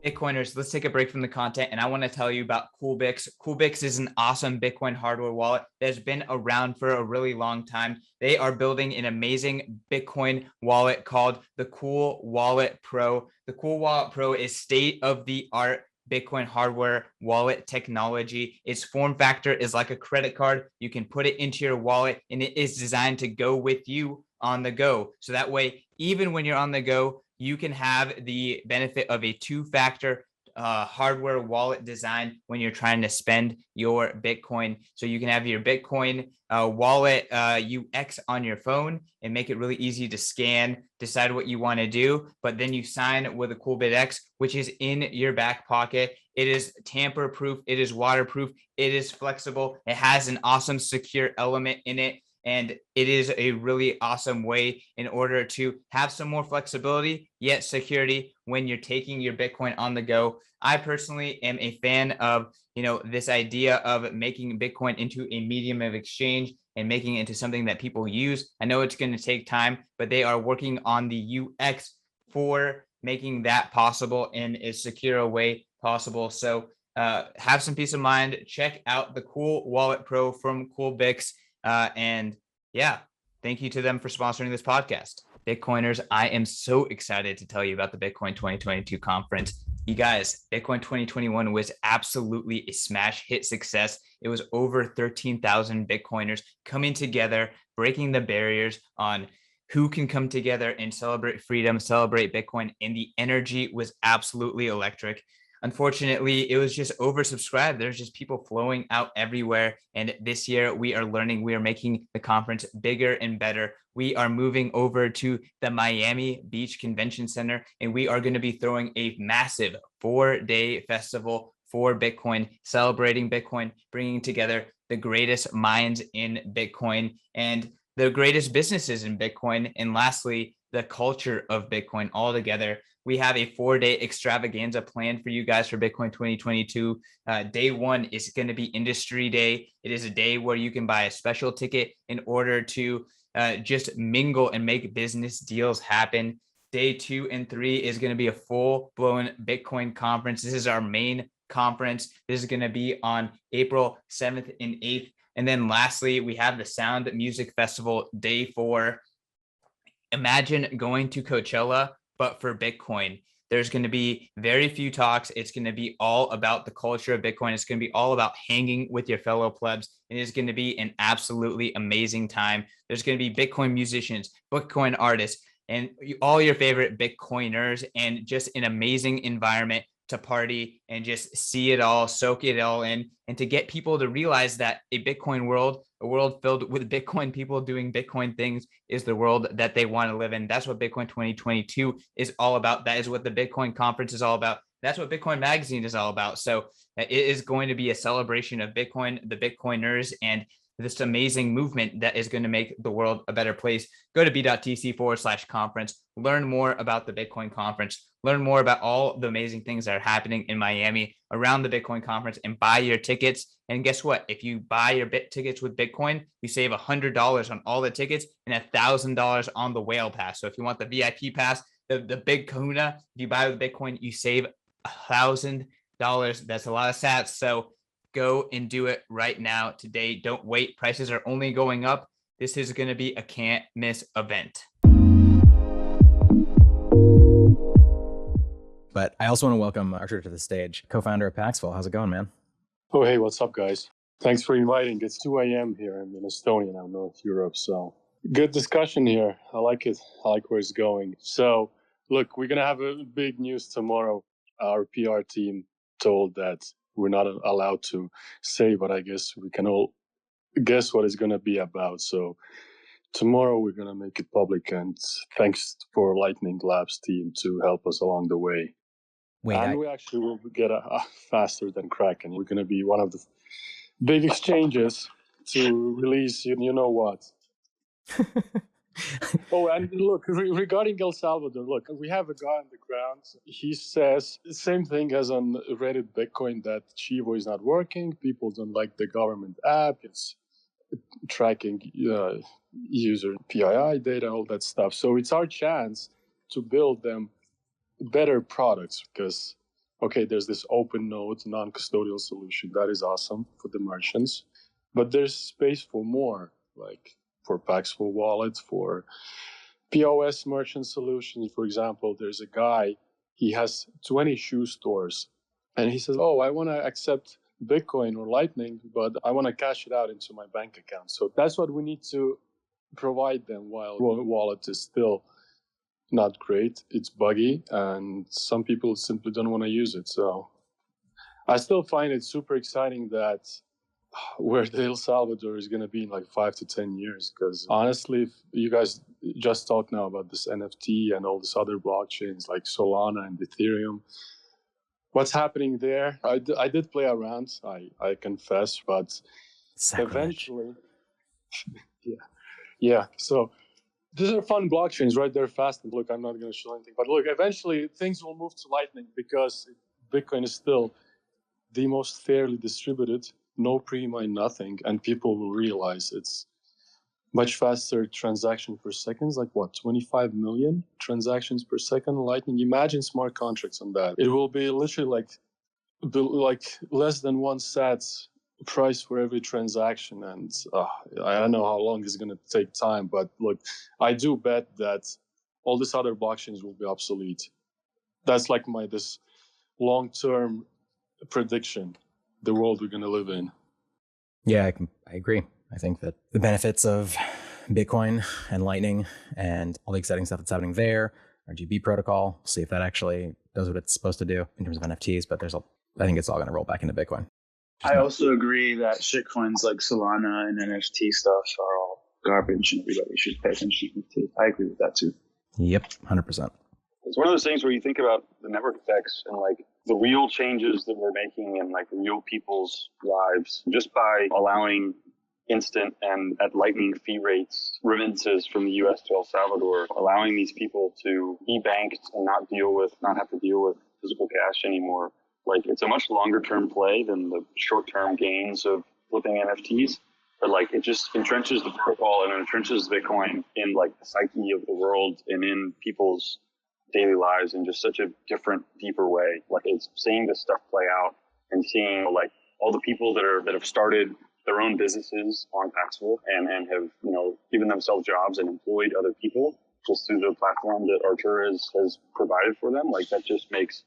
Bitcoiners, let's take a break from the content, and I want to tell you about Coolbix. Coolbix is an awesome Bitcoin hardware wallet that's been around for a really long time. They are building an amazing Bitcoin wallet called the Cool Wallet Pro. The Cool Wallet Pro is state-of-the-art Bitcoin hardware wallet technology. Its form factor is like a credit card. You can put it into your wallet, and it is designed to go with you on the go. So that way, even when you're on the go, you can have the benefit of a two-factor hardware wallet design when you're trying to spend your Bitcoin. So you can have your Bitcoin wallet UX on your phone and make it really easy to scan, decide what you want to do, but then you sign with a CoolBitX, which is in your back pocket. It is tamper-proof, it is waterproof, it is flexible, it has an awesome secure element in it. And it is a really awesome way in order to have some more flexibility, yet security when you're taking your Bitcoin on the go. I personally am a fan of, this idea of making Bitcoin into a medium of exchange and making it into something that people use. I know it's going to take time, but they are working on the UX for making that possible in as secure a way possible. So have some peace of mind. Check out the Cool Wallet Pro from Coolbix. And yeah, thank you to them for sponsoring this podcast. Bitcoiners, I am so excited to tell you about the Bitcoin 2022 conference. You guys, Bitcoin 2021 was absolutely a smash hit success. It was over 13,000 Bitcoiners coming together, breaking the barriers on who can come together and celebrate freedom, celebrate Bitcoin. And the energy was absolutely electric. unfortunately, it was just oversubscribed. There's just people flowing out everywhere. And this year we are learning, we are making the conference bigger and better. We are moving over to the Miami Beach Convention Center, and we are going to be throwing a massive 4-day festival for Bitcoin, celebrating Bitcoin, bringing together the greatest minds in Bitcoin and the greatest businesses in Bitcoin. And lastly, the culture of Bitcoin all together. We have a 4-day extravaganza planned for you guys for Bitcoin 2022. Day one is going to be Industry Day. It is a day where you can buy a special ticket in order to just mingle and make business deals happen. Day 2 and 3 is going to be a full-blown Bitcoin conference. This is our main conference. This is going to be on April 7th and 8th. And then lastly, we have the Sound Music Festival, Day 4. Imagine going to Coachella, but for Bitcoin. There's going to be very few talks. It's going to be all about the culture of Bitcoin. It's going to be all about hanging with your fellow plebs. It is going to be an absolutely amazing time. There's going to be Bitcoin musicians, Bitcoin artists, and all your favorite Bitcoiners, and just an amazing environment to party and just see it all, soak it all in, and to get people to realize that a Bitcoin world, a world filled with Bitcoin people doing Bitcoin things, is the world that they want to live in. That's what Bitcoin 2022 is all about. That is what the Bitcoin conference is all about. That's what Bitcoin Magazine is all about. So it is going to be a celebration of Bitcoin, the Bitcoiners, and this amazing movement that is going to make the world a better place. Go to b.tc/conference, learn more about the Bitcoin conference, learn more about all the amazing things that are happening in Miami around the Bitcoin conference, and buy your tickets. And guess what? If you buy your tickets with Bitcoin, you save $100 on all the tickets and $1,000 on the whale pass. So if you want the VIP pass, the big kahuna, if you buy with Bitcoin, you save $1,000. That's a lot of sats. So go and do it right now today. Don't wait. Prices are only going up. This is going to be a can't miss event. But I also want to welcome Archer to the stage, co-founder of Paxful. How's it going, man? Oh, hey, what's up, guys? Thanks for inviting. It's 2 a.m. here. I'm in Estonia now, North Europe. So good discussion here. I like it. I like where it's going. So look, we're going to have a big news tomorrow. Our PR team told that we're not allowed to say, but I guess we can all guess what it's going to be about. So tomorrow we're going to make it public, and thanks for Lightning Labs team to help us along the way. We actually will get faster than Kraken. We're going to be one of the big exchanges to release, you know what. Oh, and look, regarding El Salvador, look, we have a guy on the ground. He says the same thing as on Reddit Bitcoin, that Chivo is not working. People don't like the government app. It's tracking user PII data, all that stuff. So it's our chance to build them better products because, okay, there's this open node, non-custodial solution. That is awesome for the merchants. But there's space for more, like for Paxful Wallet, for POS merchant solutions. For example, there's a guy, he has 20 shoe stores. And he says, oh, I want to accept Bitcoin or Lightning, but I want to cash it out into my bank account. So that's what we need to provide them while wallet is still not great. It's buggy, and some people simply don't want to use it. So I still find it super exciting that where the El Salvador is going to be in like 5 to 10 years. Because honestly, if you guys just talked now about this NFT and all these other blockchains like Solana and Ethereum, what's happening there? I did play around, I confess, but eventually, yeah. So these are fun blockchains, right? They're fast. And look, I'm not going to show anything, but look, eventually things will move to Lightning because Bitcoin is still the most fairly distributed, no pre-mine, nothing, and people will realize it's much faster transaction per second, like what, 25 million transactions per second on Lightning. Imagine smart contracts on that. It will be literally like less than 1 sat price for every transaction. And I don't know how long it's going to take time, but look, I do bet that all these other blockchains will be obsolete. That's like this long-term prediction, the world we're going to live in. Yeah, I agree. I think that the benefits of Bitcoin and Lightning and all the exciting stuff that's happening there, RGB protocol. See if that actually does what it's supposed to do in terms of NFTs. But I think it's all going to roll back into Bitcoin. I also agree that shitcoins like Solana and NFT stuff are all garbage and everybody should pay attention to. I agree with that too. Yep, 100%. It's one of those things where you think about the network effects and like the real changes that we're making in like real people's lives just by allowing instant and at lightning fee rates remittances from the US to El Salvador, allowing these people to be banked and not have to deal with physical cash anymore. Like it's a much longer term play than the short term gains of flipping NFTs. But like it just entrenches the protocol and entrenches Bitcoin in like the psyche of the world and in people's daily lives in just such a different, deeper way. Like it's seeing this stuff play out and seeing like all the people that have started their own businesses on Paxful and have, given themselves jobs and employed other people just through the platform that Artur has provided for them. Like that just makes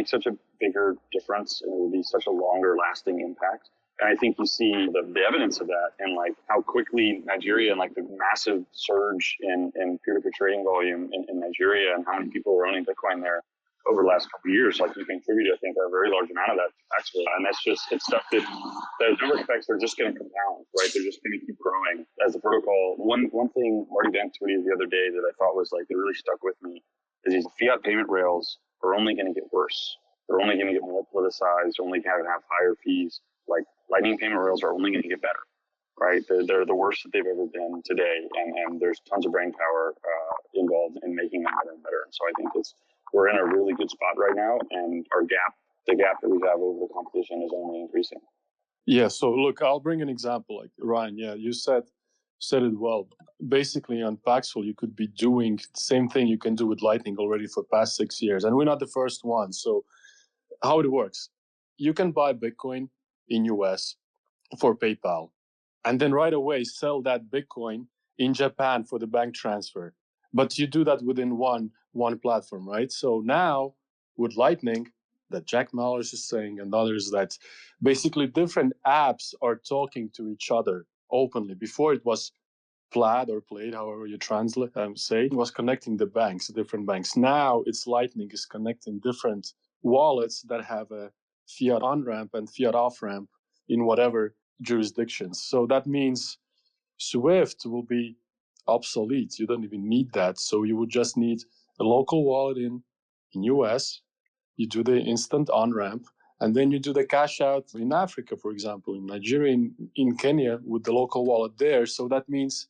such a bigger difference and it will be such a longer lasting impact. And I think you see the evidence of that and like how quickly Nigeria and like the massive surge in peer-to-peer trading volume in Nigeria and how many people are owning Bitcoin there over the last couple of years, like you contribute, I think, a very large amount of that to Paxful. And that's it's stuff that the network effects are just going to compound, right? They're just going to keep growing as the protocol. One thing Marty Dent tweeted the other day that I thought was like, it really stuck with me is these fiat payment rails are only going to get worse. They're only going to get more politicized, only going to have higher fees. Like Lightning payment rails are only going to get better, right? They're the worst that they've ever been today. And there's tons of brain power involved in making them better and better. And so I think we're in a really good spot right now. And the gap that we have over the competition is only increasing. Yeah. So look, I'll bring an example. Like Ryan, yeah, you said it well. Basically on Paxful, you could be doing the same thing you can do with Lightning already for past 6 years. And we're not the first one. So how it works, you can buy Bitcoin in US for PayPal and then right away sell that Bitcoin in Japan for the bank transfer. But you do that within one platform, right? So now with Lightning, that Jack Mallers is saying and others, that basically different apps are talking to each other openly. Before it was Plaid or Played, however you say, it was connecting the banks, different banks. Now it's Lightning is connecting different wallets that have a fiat on-ramp and fiat off-ramp in whatever jurisdictions. So that means Swift will be obsolete. You don't even need that. So you would just need a local wallet in US. You do the instant on-ramp, and then you do the cash out in Africa, for example, in Nigeria, in Kenya, with the local wallet there. So that means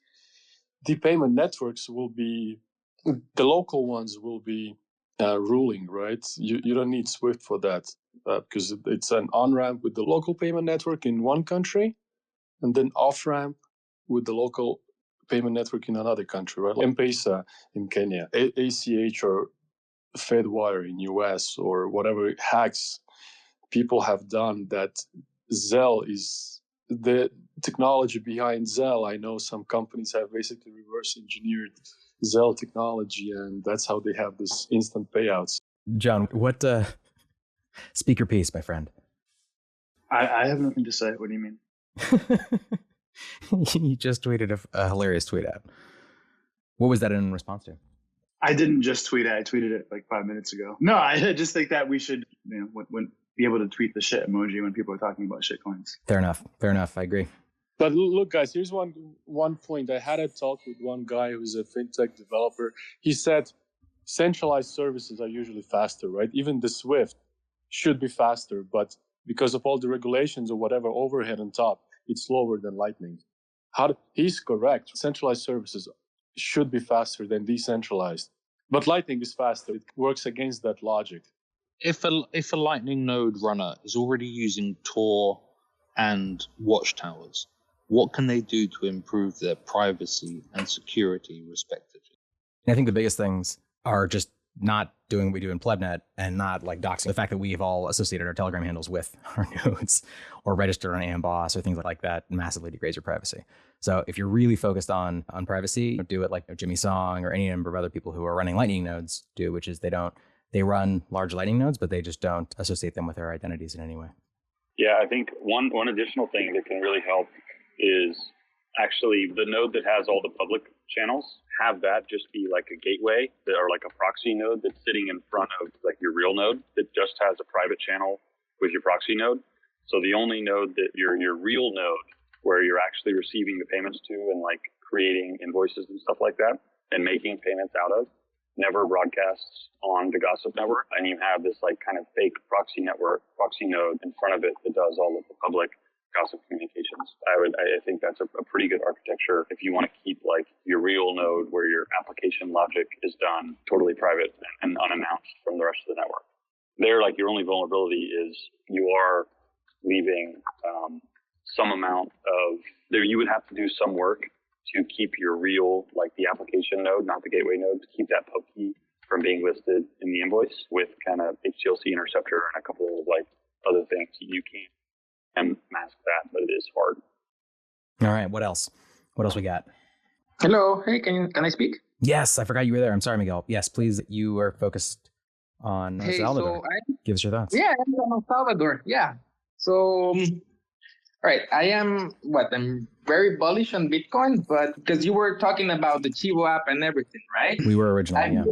the payment networks will be, the local ones will be ruling, right? You don't need Swift for that because it's an on-ramp with the local payment network in one country and then off-ramp with the local payment network in another country, right? Like M-Pesa in Kenya, ACH or Fedwire in US or whatever hacks people have done that Zelle is the technology behind Zelle. I know some companies have basically reverse engineered Zelle technology, and that's how they have this instant payouts. John, what speaker piece, my friend? I have nothing to say. What do you mean? You just tweeted a hilarious tweet out. What was that in response to? I didn't just tweet it. I tweeted it like 5 minutes ago. No, I just think that we should, be able to tweet the shit emoji when people are talking about shitcoins. Fair enough. I agree. But look, guys, here's one point. I had a talk with one guy who's a fintech developer. He said centralized services are usually faster, right? Even the Swift should be faster, but because of all the regulations or whatever overhead on top, it's slower than Lightning. He's correct. Centralized services should be faster than decentralized. But Lightning is faster. It works against that logic. If a Lightning node runner is already using Tor and watchtowers, what can they do to improve their privacy and security, respectively? I think the biggest things are just not doing what we do in PlebNet and not like doxing. The fact that we've all associated our Telegram handles with our nodes or registered on Amboss or things like that massively degrades your privacy. So if you're really focused on privacy, do it like Jimmy Song or any number of other people who are running Lightning nodes do, which is they run large Lightning nodes, but they just don't associate them with their identities in any way. Yeah, I think one additional thing that can really help is actually the node that has all the public channels have that just be like a gateway or like a proxy node that's sitting in front of like your real node that just has a private channel with your proxy node. So the only node that your real node where you're actually receiving the payments to and like creating invoices and stuff like that and making payments out of never broadcasts on the gossip network. And you have this like kind of fake proxy node in front of it that does all of the public gossip communications. I think that's a pretty good architecture if you want to keep like your real node where your application logic is done totally private and unannounced from the rest of the network. There, like your only vulnerability is you are leaving some amount of there. You would have to do some work to keep your real, like the application node, not the gateway node, to keep that pub key from being listed in the invoice with kind of HTLC interceptor and a couple of like other things. You can't mask that, but it is hard. All right. What else? What else we got? Hello. Hey, can I speak? Yes, I forgot you were there. I'm sorry, Miguel. Yes, please. You are focused on Salvador. Give us your thoughts. Yeah, I'm on Salvador. Yeah. So, all right. I'm very bullish on Bitcoin, but because you were talking about the Chivo app and everything, right? We were originally, yeah.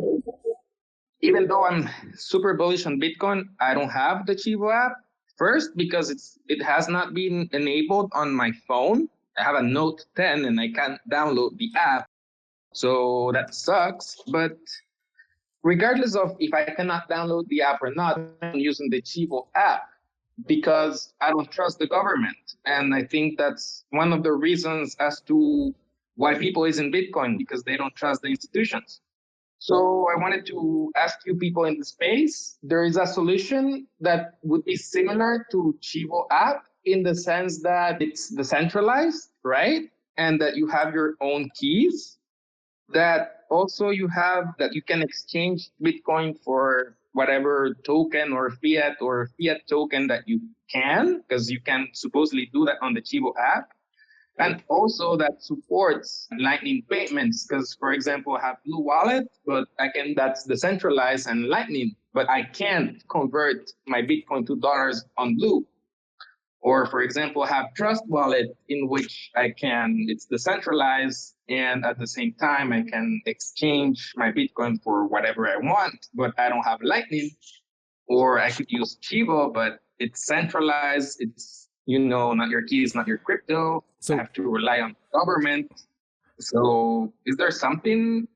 Even though I'm super bullish on Bitcoin, I don't have the Chivo app. First, because it has not been enabled on my phone. I have a Note 10 and I can't download the app. So that sucks. But regardless of if I cannot download the app or not, I'm using the Chivo app because I don't trust the government. And I think that's one of the reasons as to why people is in Bitcoin, because they don't trust the institutions. So I wanted to ask you people in the space, there is a solution that would be similar to Chivo app in the sense that it's decentralized, right? And that you have your own keys, that also you have that you can exchange Bitcoin for whatever token or fiat token that you can, because you can supposedly do that on the Chivo app. And also that supports Lightning payments, because, for example, I have Blue Wallet, but that's decentralized and Lightning, but I can't convert my Bitcoin to dollars on Blue. Or, for example, I have Trust Wallet, in which it's decentralized, and at the same time, I can exchange my Bitcoin for whatever I want, but I don't have Lightning. Or I could use Chivo, but it's centralized, it's not your keys, not your crypto. So I have to rely on the government. So is there something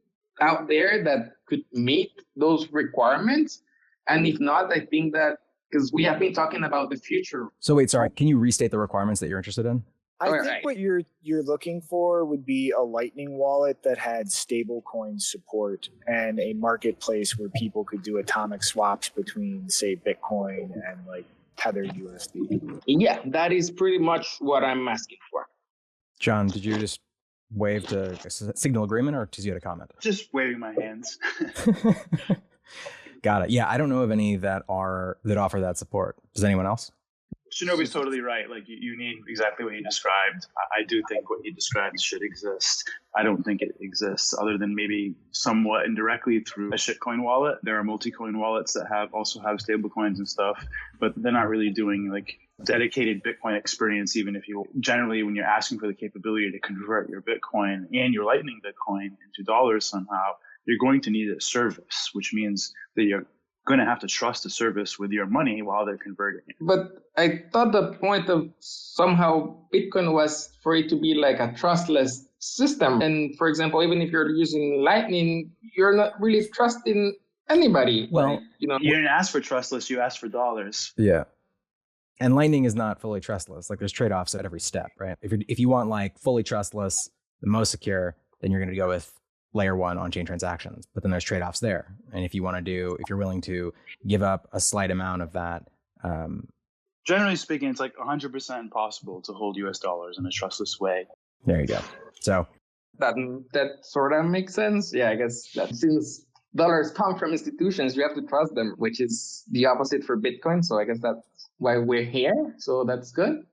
out there that could meet those requirements? And if not, I think that because we have been talking about the future. So wait, sorry, can you restate the requirements that you're interested in? I think what you're looking for would be a Lightning wallet that had stablecoin support and a marketplace where people could do atomic swaps between, say, Bitcoin and like Tether USD. Yeah, that is pretty much what I'm asking for. John, did you just wave to signal agreement, or does you had a comment? Just waving my hands. Got it. Yeah, I don't know of any that offer that support. Does anyone else? Shinobi's totally right. Like you need exactly what he described. I do think what he described should exist. I don't think it exists other than maybe somewhat indirectly through a shitcoin wallet. There are multi-coin wallets that also have stable coins and stuff, but they're not really doing like dedicated Bitcoin experience. Even if generally when you're asking for the capability to convert your Bitcoin and your Lightning Bitcoin into dollars somehow, you're going to need a service, which means that you're going to have to trust the service with your money while they're converting it. But I thought the point of somehow Bitcoin was for it to be like a trustless system. And for example, even if you're using Lightning, you're not really trusting anybody. Well, right? You didn't ask for trustless, you asked for dollars. Yeah. And Lightning is not fully trustless. Like there's trade-offs at every step, right? If you want like fully trustless, the most secure, then you're going to go with layer 1 on-chain transactions, but then there's trade-offs there. And if you're willing to give up a slight amount of that. Generally speaking, it's like 100% impossible to hold US dollars in a trustless way. There you go. So that sort of makes sense. Yeah, I guess that since dollars come from institutions, you have to trust them, which is the opposite for Bitcoin. So I guess that's why we're here. So that's good.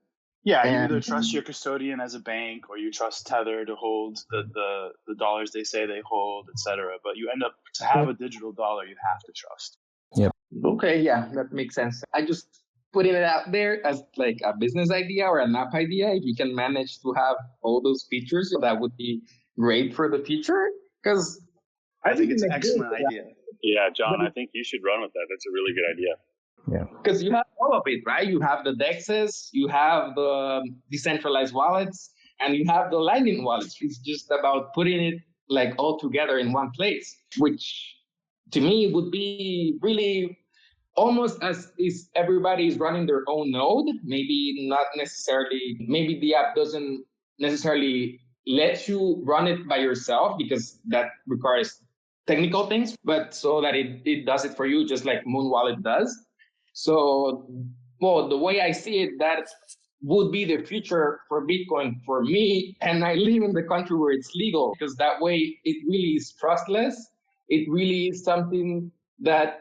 Yeah, you either trust your custodian as a bank or you trust Tether to hold the dollars they say they hold, etc. But you end up to have a digital dollar, you have to trust. Yep. Okay, yeah, that makes sense. I just putting it out there as like a business idea or an app idea. If you can manage to have all those features, that would be great for the future. Because I think it's an excellent idea. Yeah, John, I think you should run with that. That's a really good idea. Yeah. Because you have all of it, right? You have the DEXs, you have the decentralized wallets, and you have the Lightning wallets. It's just about putting it like all together in one place, which to me would be really almost as if everybody is running their own node. Maybe not necessarily, maybe the app doesn't necessarily let you run it by yourself because that requires technical things, but so that it does it for you, just like Moon Wallet does. So, well, the way I see it, that would be the future for Bitcoin for me. And I live in the country where it's legal, because that way it really is trustless. It really is something that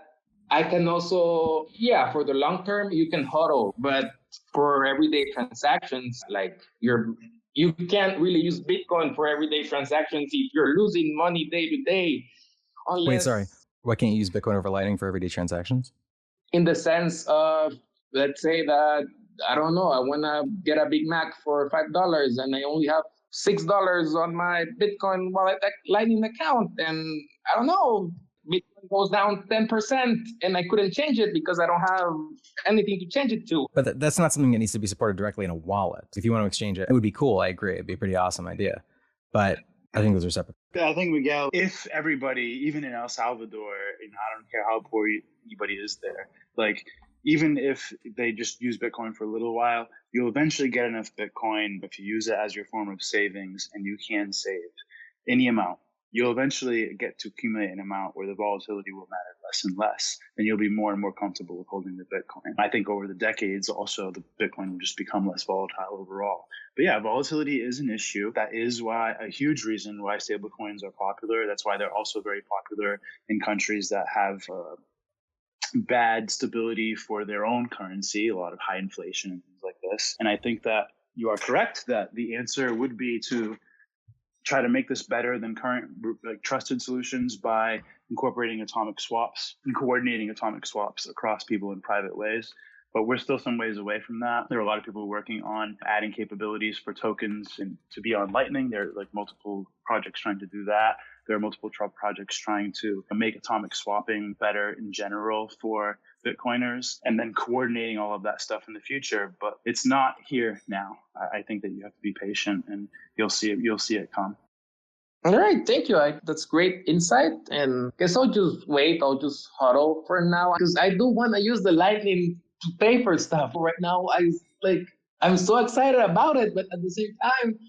I can also, yeah, for the long term, you can hodl, but for everyday transactions, like you can't really use Bitcoin for everyday transactions if you're losing money day to day. Unless, Wait, sorry. Why can't you use Bitcoin over Lightning for everyday transactions? in the sense of, let's say that, I don't know, I want to get a Big Mac for $5 and I only have $6 on my Bitcoin wallet Lightning account. And I don't know, Bitcoin goes down 10% and I couldn't change it because I don't have anything to change it to. But that's not something that needs to be supported directly in a wallet. If you want to exchange it, it would be cool. I agree. It'd be a pretty awesome idea. But I think those are separate. I think, Miguel, if everybody, even in El Salvador, I don't care how poor anybody is there, like, even if they just use Bitcoin for a little while, you'll eventually get enough Bitcoin if you use it as your form of savings, and you can save any amount. You'll eventually get to accumulate an amount where the volatility will matter less and less, and you'll be more and more comfortable with holding the Bitcoin. I think over the decades, also, the Bitcoin will just become less volatile overall. But yeah, volatility is an issue. That is why a huge reason why stablecoins are popular. That's why they're also very popular in countries that have bad stability for their own currency, a lot of high inflation and things like this. And I think that you are correct that the answer would be to try to make this better than current trusted solutions by incorporating atomic swaps and coordinating atomic swaps across people in private ways. But we're still some ways away from that. There are a lot of people working on adding capabilities for tokens and to be on Lightning. There are multiple projects trying to do that. There are multiple projects trying to make atomic swapping better in general for Bitcoiners, and then coordinating all of that stuff in the future. But it's not here now. I think that you have to be patient, and you'll see it come. All right, thank you. That's great insight. And I guess I'll just wait. I'll just huddle for now because I do want to use the Lightning to pay for stuff. Right now, I'm so excited about it, but at the same time,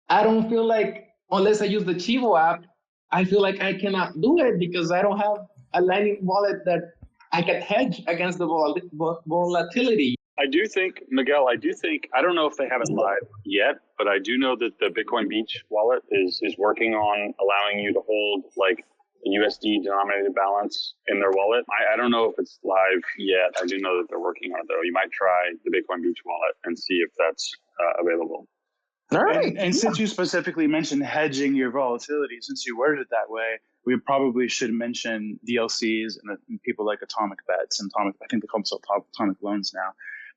I don't feel like, unless I use the Chivo app, I feel like I cannot do it because I don't have a Lightning wallet that I can hedge against the volatility. I do think, Miguel, I don't know if they have it live yet, but I do know that the Bitcoin Beach wallet is working on allowing you to hold like a USD denominated balance in their wallet. I don't know if it's live yet. I do know that they're working on it though. You might try the Bitcoin Beach wallet and see if that's available. All right. And since you specifically mentioned hedging your volatility, since you worded it that way, we probably should mention DLCs and people like Atomic Bets and I think they call themselves Atomic Loans now.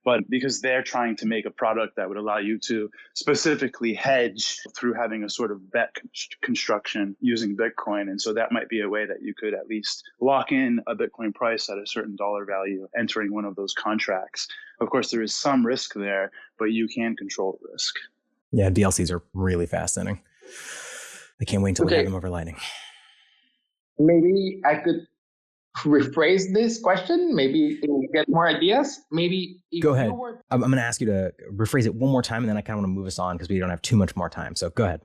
But because they're trying to make a product that would allow you to specifically hedge through having a sort of bet construction using Bitcoin. And so that might be a way that you could at least lock in a Bitcoin price at a certain dollar value entering one of those contracts. Of course, there is some risk there, but you can control the risk. Yeah, DLCs are really fascinating. I can't wait until we have them over Lightning. Maybe I could rephrase this question. Maybe it will get more ideas. Maybe go ahead. I'm going to ask you to rephrase it one more time, and then I kind of want to move us on because we don't have too much more time. So go ahead.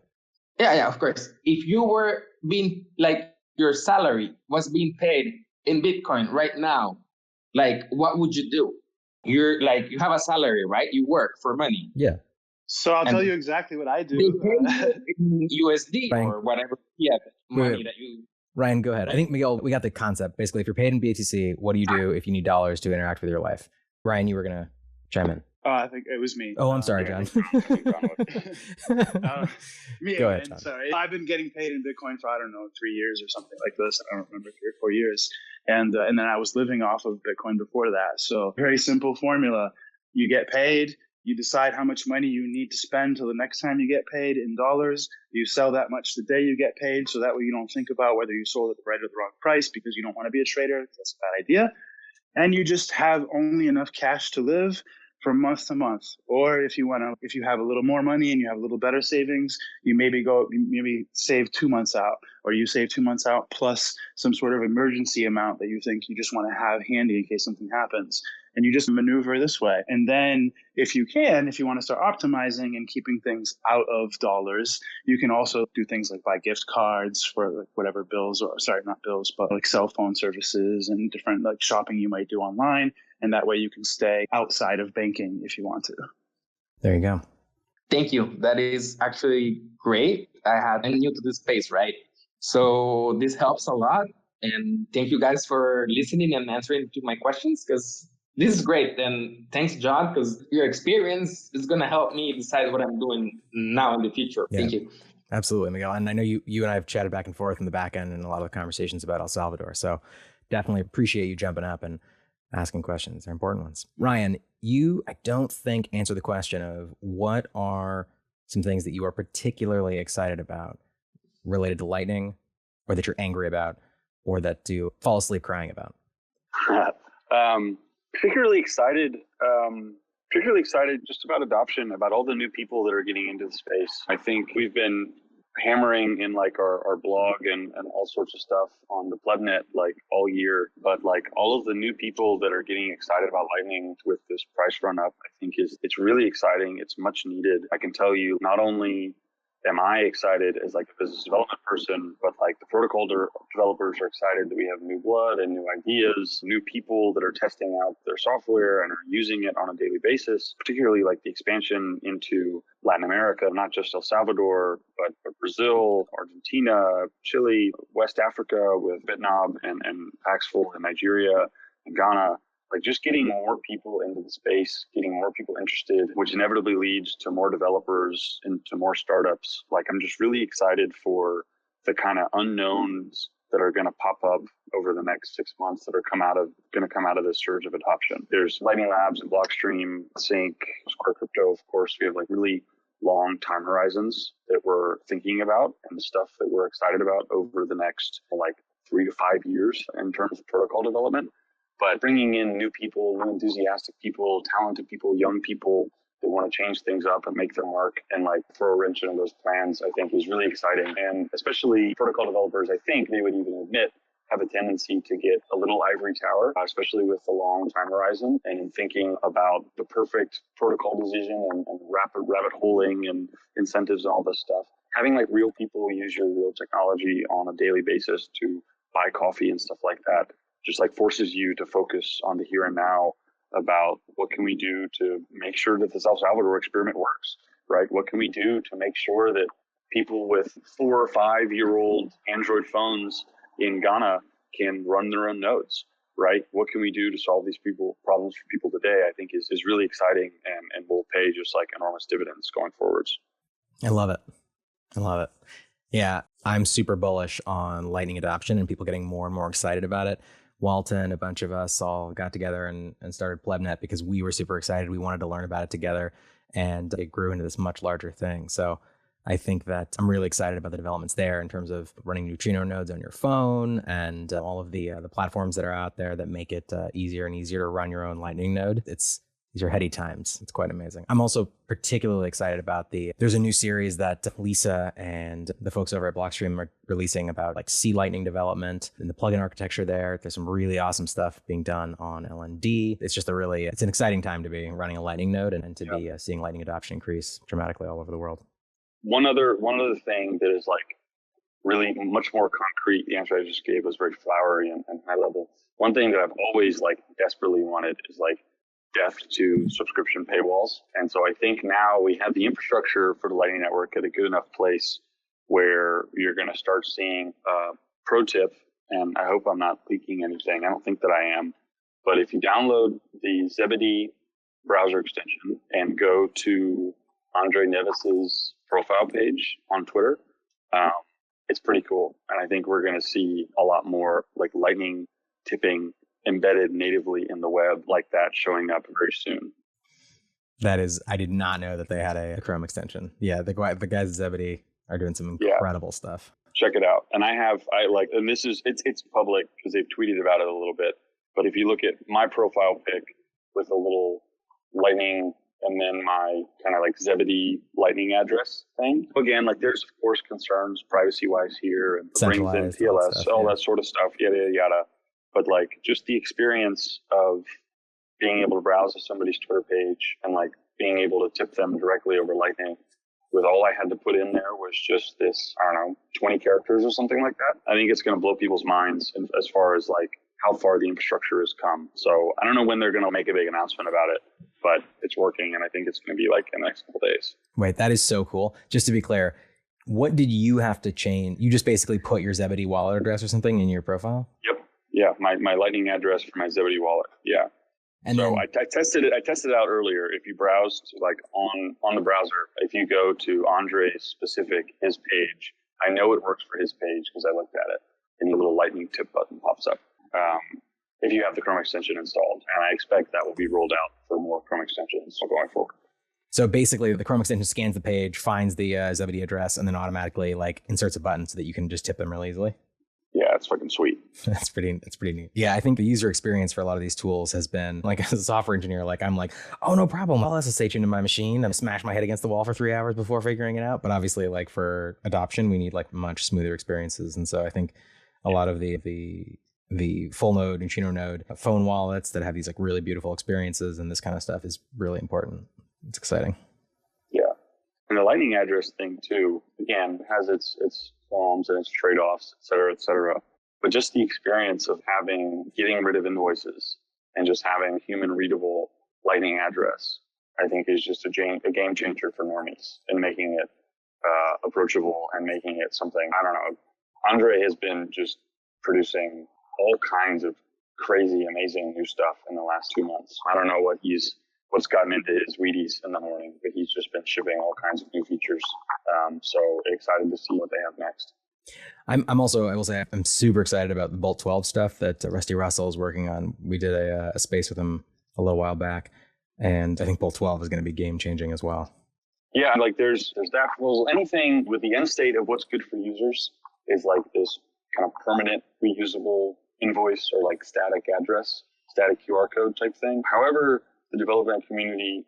Yeah, of course. If you were being like your salary was being paid in Bitcoin right now, like what would you do? You're like, you have a salary, right? You work for money. Yeah. So I'll tell you exactly what I do. They pay you in USD or whatever. Yeah, money that you. Ryan, go ahead. I think, Miguel, we got the concept. Basically, if you're paid in BTC, what do you do if you need dollars to interact with your life? Ryan, you were going to chime in. I think it was me. Oh, I'm sorry, John. Me go ahead, again, John. Sorry. I've been getting paid in Bitcoin for, 3 years or something like this. I don't remember, 3 or 4 years. And then I was living off of Bitcoin before that. So very simple formula. You get paid. You decide how much money you need to spend till the next time you get paid in dollars. You sell that much the day you get paid, so that way you don't think about whether you sold at the right or the wrong price, because you don't want to be a trader. That's a bad idea. And you just have only enough cash to live from month to month. Or if you have a little more money and you have a little better savings, you maybe save 2 months out, or you save 2 months out plus some sort of emergency amount that you think you just want to have handy in case something happens. And you just maneuver this way. And then if you want to start optimizing and keeping things out of dollars, you can also do things like buy gift cards for like whatever bills, or sorry, not bills, but like cell phone services and different like shopping you might do online. And that way you can stay outside of banking if you want to. There you go. Thank you. That is actually great. I'm new to this space, right? So this helps a lot. And thank you guys for listening and answering to my questions, because this is great. And thanks, John, because your experience is going to help me decide what I'm doing now in the future. Yeah. Thank you. Absolutely, Miguel. And I know you and I have chatted back and forth in the back end and a lot of the conversations about El Salvador. So definitely appreciate you jumping up and asking questions. They're important ones. Ryan, you, I don't think, answered the question of what are some things that you are particularly excited about related to Lightning, or that you're angry about, or that you fall asleep crying about? Particularly excited just about adoption, about all the new people that are getting into the space. I think we've been hammering in like our blog and all sorts of stuff on the plebnet like all year, but like all of the new people that are getting excited about Lightning with this price run up, I think it's really exciting. It's much needed. I can tell you, not only am I excited as like a business development person, but like the protocol developers are excited that we have new blood and new ideas, new people that are testing out their software and are using it on a daily basis, particularly like the expansion into Latin America, not just El Salvador, but Brazil, Argentina, Chile, West Africa with Vietnam and Paxful in Nigeria and Ghana. Like just getting more people into the space, getting more people interested, which inevitably leads to more developers and to more startups. Like I'm just really excited for the kind of unknowns that are going to pop up over the next 6 months that are going to come out of this surge of adoption. There's Lightning Labs and Blockstream, Sync, Square Crypto, of course. We have like really long time horizons that we're thinking about and the stuff that we're excited about over the next like 3 to 5 years in terms of protocol development. But bringing in new people, new enthusiastic people, talented people, young people that want to change things up and make their mark and like throw a wrench into those plans, I think is really exciting. And especially protocol developers, I think they would even admit, have a tendency to get a little ivory tower, especially with the long time horizon and in thinking about the perfect protocol decision and rabbit holing and incentives and all this stuff. Having like real people use your real technology on a daily basis to buy coffee and stuff like that just like forces you to focus on the here and now about what can we do to make sure that this El Salvador experiment works, right? What can we do to make sure that people with 4 or 5 year old Android phones in Ghana can run their own nodes, right? What can we do to solve these problems for people today? I think is really exciting and will pay just like enormous dividends going forwards. I love it. Yeah, I'm super bullish on Lightning adoption and people getting more and more excited about it. Walton, a bunch of us all got together and started Plebnet because we were super excited. We wanted to learn about it together, and it grew into this much larger thing. So I think that I'm really excited about the developments there in terms of running neutrino nodes on your phone and all of the platforms that are out there that make it easier and easier to run your own Lightning node. These are heady times. It's quite amazing. I'm also particularly excited about there's a new series that Lisa and the folks over at Blockstream are releasing about like C Lightning development and the plugin architecture there. There's some really awesome stuff being done on LND. It's just it's an exciting time to be running a Lightning node and to be seeing Lightning adoption increase dramatically all over the world. One other thing that is like really much more concrete, the answer I just gave was very flowery and high level. One thing that I've always like desperately wanted is like death to subscription paywalls. And so I think now we have the infrastructure for the Lightning Network at a good enough place where you're going to start seeing pro tip, and I hope I'm not leaking anything. I don't think that I am. But if you download the Zebedee browser extension and go to Andre Nevis's profile page on Twitter, it's pretty cool. And I think we're going to see a lot more like Lightning tipping embedded natively in the web like that showing up very soon. I did not know that they had a Chrome extension. Yeah, the guys at Zebedee are doing some incredible stuff. Check it out. And and this is, it's public because they've tweeted about it a little bit. But if you look at my profile pic with a little lightning and then my kind of like Zebedee lightning address thing. Again, like there's of course concerns privacy wise here and brings in TLS, all that sort of stuff, yada, yada, yada. But like just the experience of being able to browse to somebody's Twitter page and like being able to tip them directly over lightning with all I had to put in there was just this, I don't know, 20 characters or something like that. I think it's going to blow people's minds as far as like how far the infrastructure has come. So I don't know when they're going to make a big announcement about it, but it's working, and I think it's going to be like in the next couple of days. Wait, that is so cool. Just to be clear, what did you have to change? You just basically put your Zebedee wallet address or something in your profile? Yep. Yeah, my lightning address for my Zebedee wallet. Yeah. And so I tested it. I tested it out earlier. If you browse to like on the browser, if you go to Andre's his page, I know it works for his page because I looked at it, and the little lightning tip button pops up. If you have the Chrome extension installed, and I expect that will be rolled out for more Chrome extensions going forward. So basically, the Chrome extension scans the page, finds the Zebedee address, and then automatically like inserts a button so that you can just tip them really easily. Yeah, it's fucking sweet. That's pretty neat. Yeah, I think the user experience for a lot of these tools has been like, as a software engineer, like I'm like, oh, no problem. I'll SSH into my machine and smash my head against the wall for 3 hours before figuring it out. But obviously, like for adoption, we need like much smoother experiences. And so I think a lot of the full node, neutrino node phone wallets that have these like really beautiful experiences and this kind of stuff is really important. It's exciting. Yeah. And the lightning address thing too, again, has its qualms and its trade-offs, et cetera. But just the experience of getting rid of invoices and just having human readable lightning address, I think is just a game changer for normies and making it approachable and making it something, I don't know. Andre has been just producing all kinds of crazy, amazing new stuff in the last 2 months. I don't know what's gotten into his Wheaties in the morning, but he's just been shipping all kinds of new features. So excited to see what they have next. I'm also, I will say, I'm super excited about the Bolt 12 stuff that Rusty Russell is working on. We did a space with him a little while back, and I think Bolt 12 is going to be game changing as well. Yeah, like there's that. Well, anything with the end state of what's good for users is like this kind of permanent reusable invoice or like static address, static QR code type thing. However, the development community,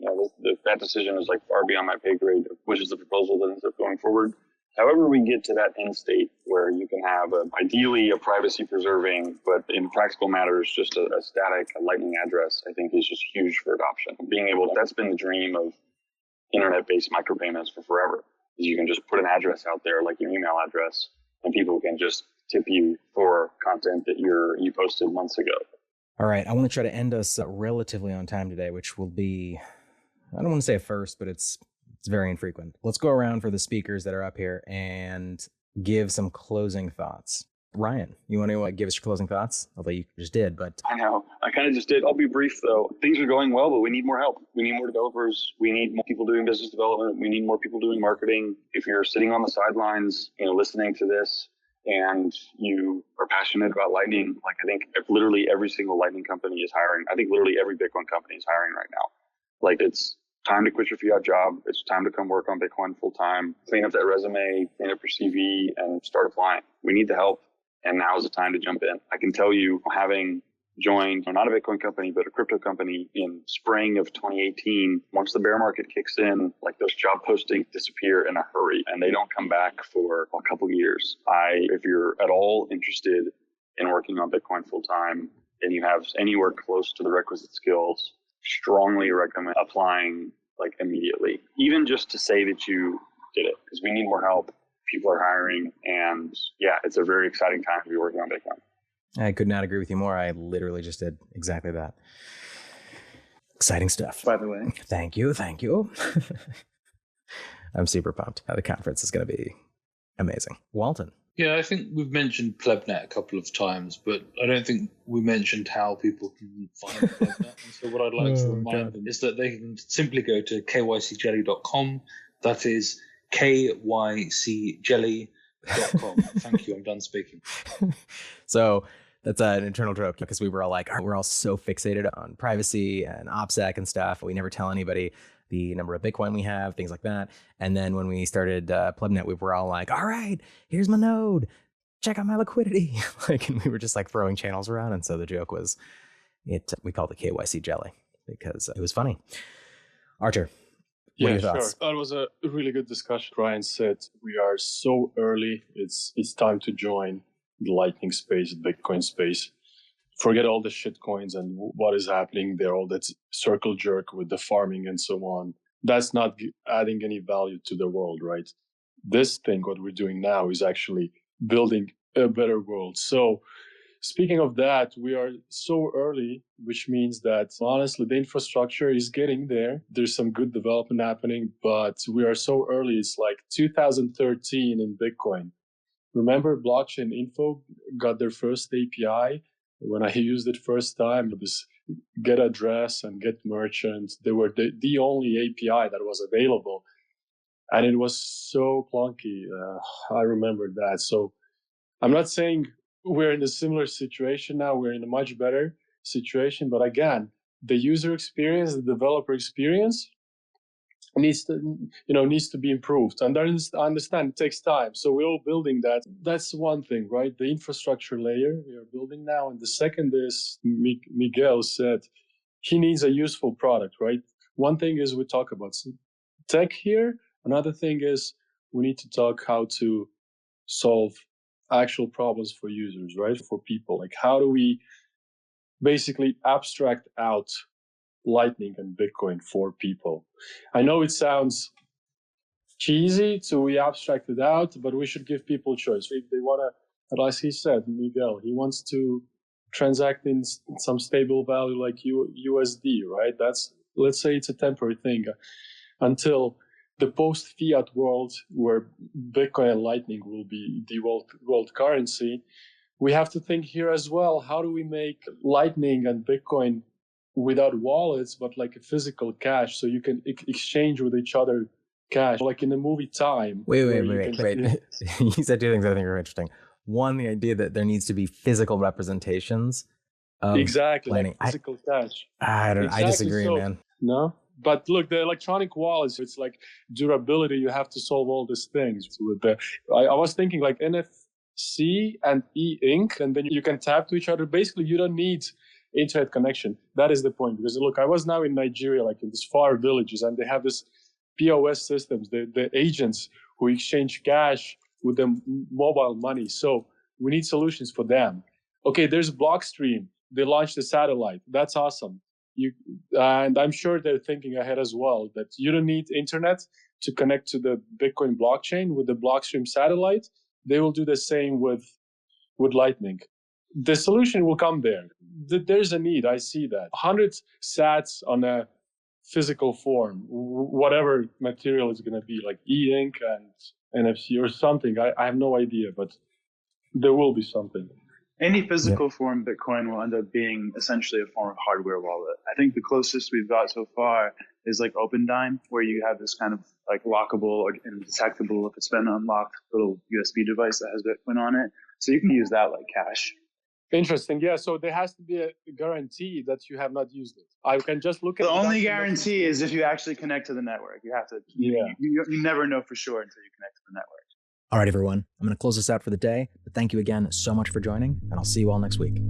that decision is like far beyond my pay grade, which is the proposal that ends up going forward. However, we get to that end state where you can have ideally a privacy preserving, but in practical matters, just a static lightning address, I think is just huge for adoption. That's been the dream of internet-based micropayments for forever. Is you can just put an address out there, like your email address, and people can just tip you for content that you posted months ago. All right, I want to try to end us relatively on time today, which will be, I don't want to say a first, but it's very infrequent. Let's go around for the speakers that are up here and give some closing thoughts. Ryan, you want to give us your closing thoughts? Although you just did, but... I know. I kind of just did. I'll be brief, though. Things are going well, but we need more help. We need more developers. We need more people doing business development. We need more people doing marketing. If you're sitting on the sidelines, listening to this, and you are passionate about Lightning, like I think literally every single Lightning company is hiring. I think literally every Bitcoin company is hiring right now. Like it's time to quit your fiat job. It's time to come work on Bitcoin full time, clean up that resume, clean up your CV, and start applying. We need the help, and now is the time to jump in. I can tell you, having joined not a Bitcoin company, but a crypto company in spring of 2018, once the bear market kicks in, like those job postings disappear in a hurry and they don't come back for a couple of years. If you're at all interested in working on Bitcoin full time and you have anywhere close to the requisite skills, strongly recommend applying like immediately, even just to say that you did it, because we need more help. People are hiring, and yeah, it's a very exciting time to be working on Bitcoin. I could not agree with you more. I literally just did exactly that. Exciting stuff. By the way. Thank you. I'm super pumped. The conference is going to be amazing. Walton. Yeah, I think we've mentioned PlebNet a couple of times, but I don't think we mentioned how people can find PlebNet. And so what I'd like to remind them is that they can simply go to kycjelly.com. That is kycjelly.com. Thank you. I'm done speaking. So that's an internal joke because we were all like, we're all so fixated on privacy and OPSEC and stuff. We never tell anybody the number of Bitcoin we have, things like that. And then when we started PlebNet, we were all like, all right, here's my node. Check out my liquidity. And we were just like throwing channels around. And so the joke was we called it KYC jelly because it was funny. Archer, what are your thoughts? That was a really good discussion. Ryan said we are so early. It's time to join the Lightning space, the Bitcoin space. Forget all the shit coins and what is happening there, all that circle jerk with the farming and so on. That's not adding any value to the world, right? This thing, what we're doing now, is actually building a better world. So speaking of that, we are so early, which means that honestly, the infrastructure is getting there. There's some good development happening, but we are so early. It's like 2013 in Bitcoin. Remember Blockchain Info got their first API? When I used it first time, this get address and get merchant, they were the only API that was available. And it was so clunky. I remember that. So I'm not saying we're in a similar situation now. We're in a much better situation. But again, the user experience, the developer experience needs to be improved. And I understand it takes time. So we're all building that. That's one thing, right? The infrastructure layer we are building now. And the second is, Miguel said, he needs a useful product, right? One thing is we talk about tech here. Another thing is we need to talk how to solve actual problems for users, right? For people. Like, how do we basically abstract out Lightning and Bitcoin for people? I know it sounds cheesy to abstract it out, but we should give people choice. If they want to, as he said, Miguel, he wants to transact in some stable value like USD, right? Let's say it's a temporary thing until the post-fiat world where Bitcoin and Lightning will be the world currency. We have to think here as well, how do we make Lightning and Bitcoin without wallets, but like a physical cash, so you can exchange with each other cash, like in the movie Time. Wait. You said two things I think are interesting. One, the idea that there needs to be physical representations of planning. Like physical cash. I disagree, man. No? But look, the electronic wallets, it's like durability. You have to solve all these things. I was thinking like NFC and e-ink, and then you can tap to each other. Basically, you don't need internet connection. That is the point. Because look, I was now in Nigeria, like in these far villages, and they have this POS systems, the agents who exchange cash with the mobile money. So we need solutions for them. Okay, there's Blockstream. They launched a satellite. That's awesome. And I'm sure they're thinking ahead as well that you don't need internet to connect to the Bitcoin blockchain with the Blockstream satellite. They will do the same with Lightning. The solution will come there. There's a need. I see that. 100 sats on a physical form, whatever material is going to be, like e-ink and NFC or something. I have no idea, but there will be something. Any physical form Bitcoin will end up being essentially a form of hardware wallet. I think the closest we've got so far is like OpenDime, where you have this kind of like lockable and detectable if it's been unlocked little USB device that has Bitcoin on it. So you can use that like cash. Interesting. Yeah. So there has to be a guarantee that you have not used it. I can just look at the only guarantee is if you actually connect to the network. You have to. Yeah. You never know for sure until you connect to the network. All right, everyone. I'm going to close this out for the day, but thank you again so much for joining, and I'll see you all next week.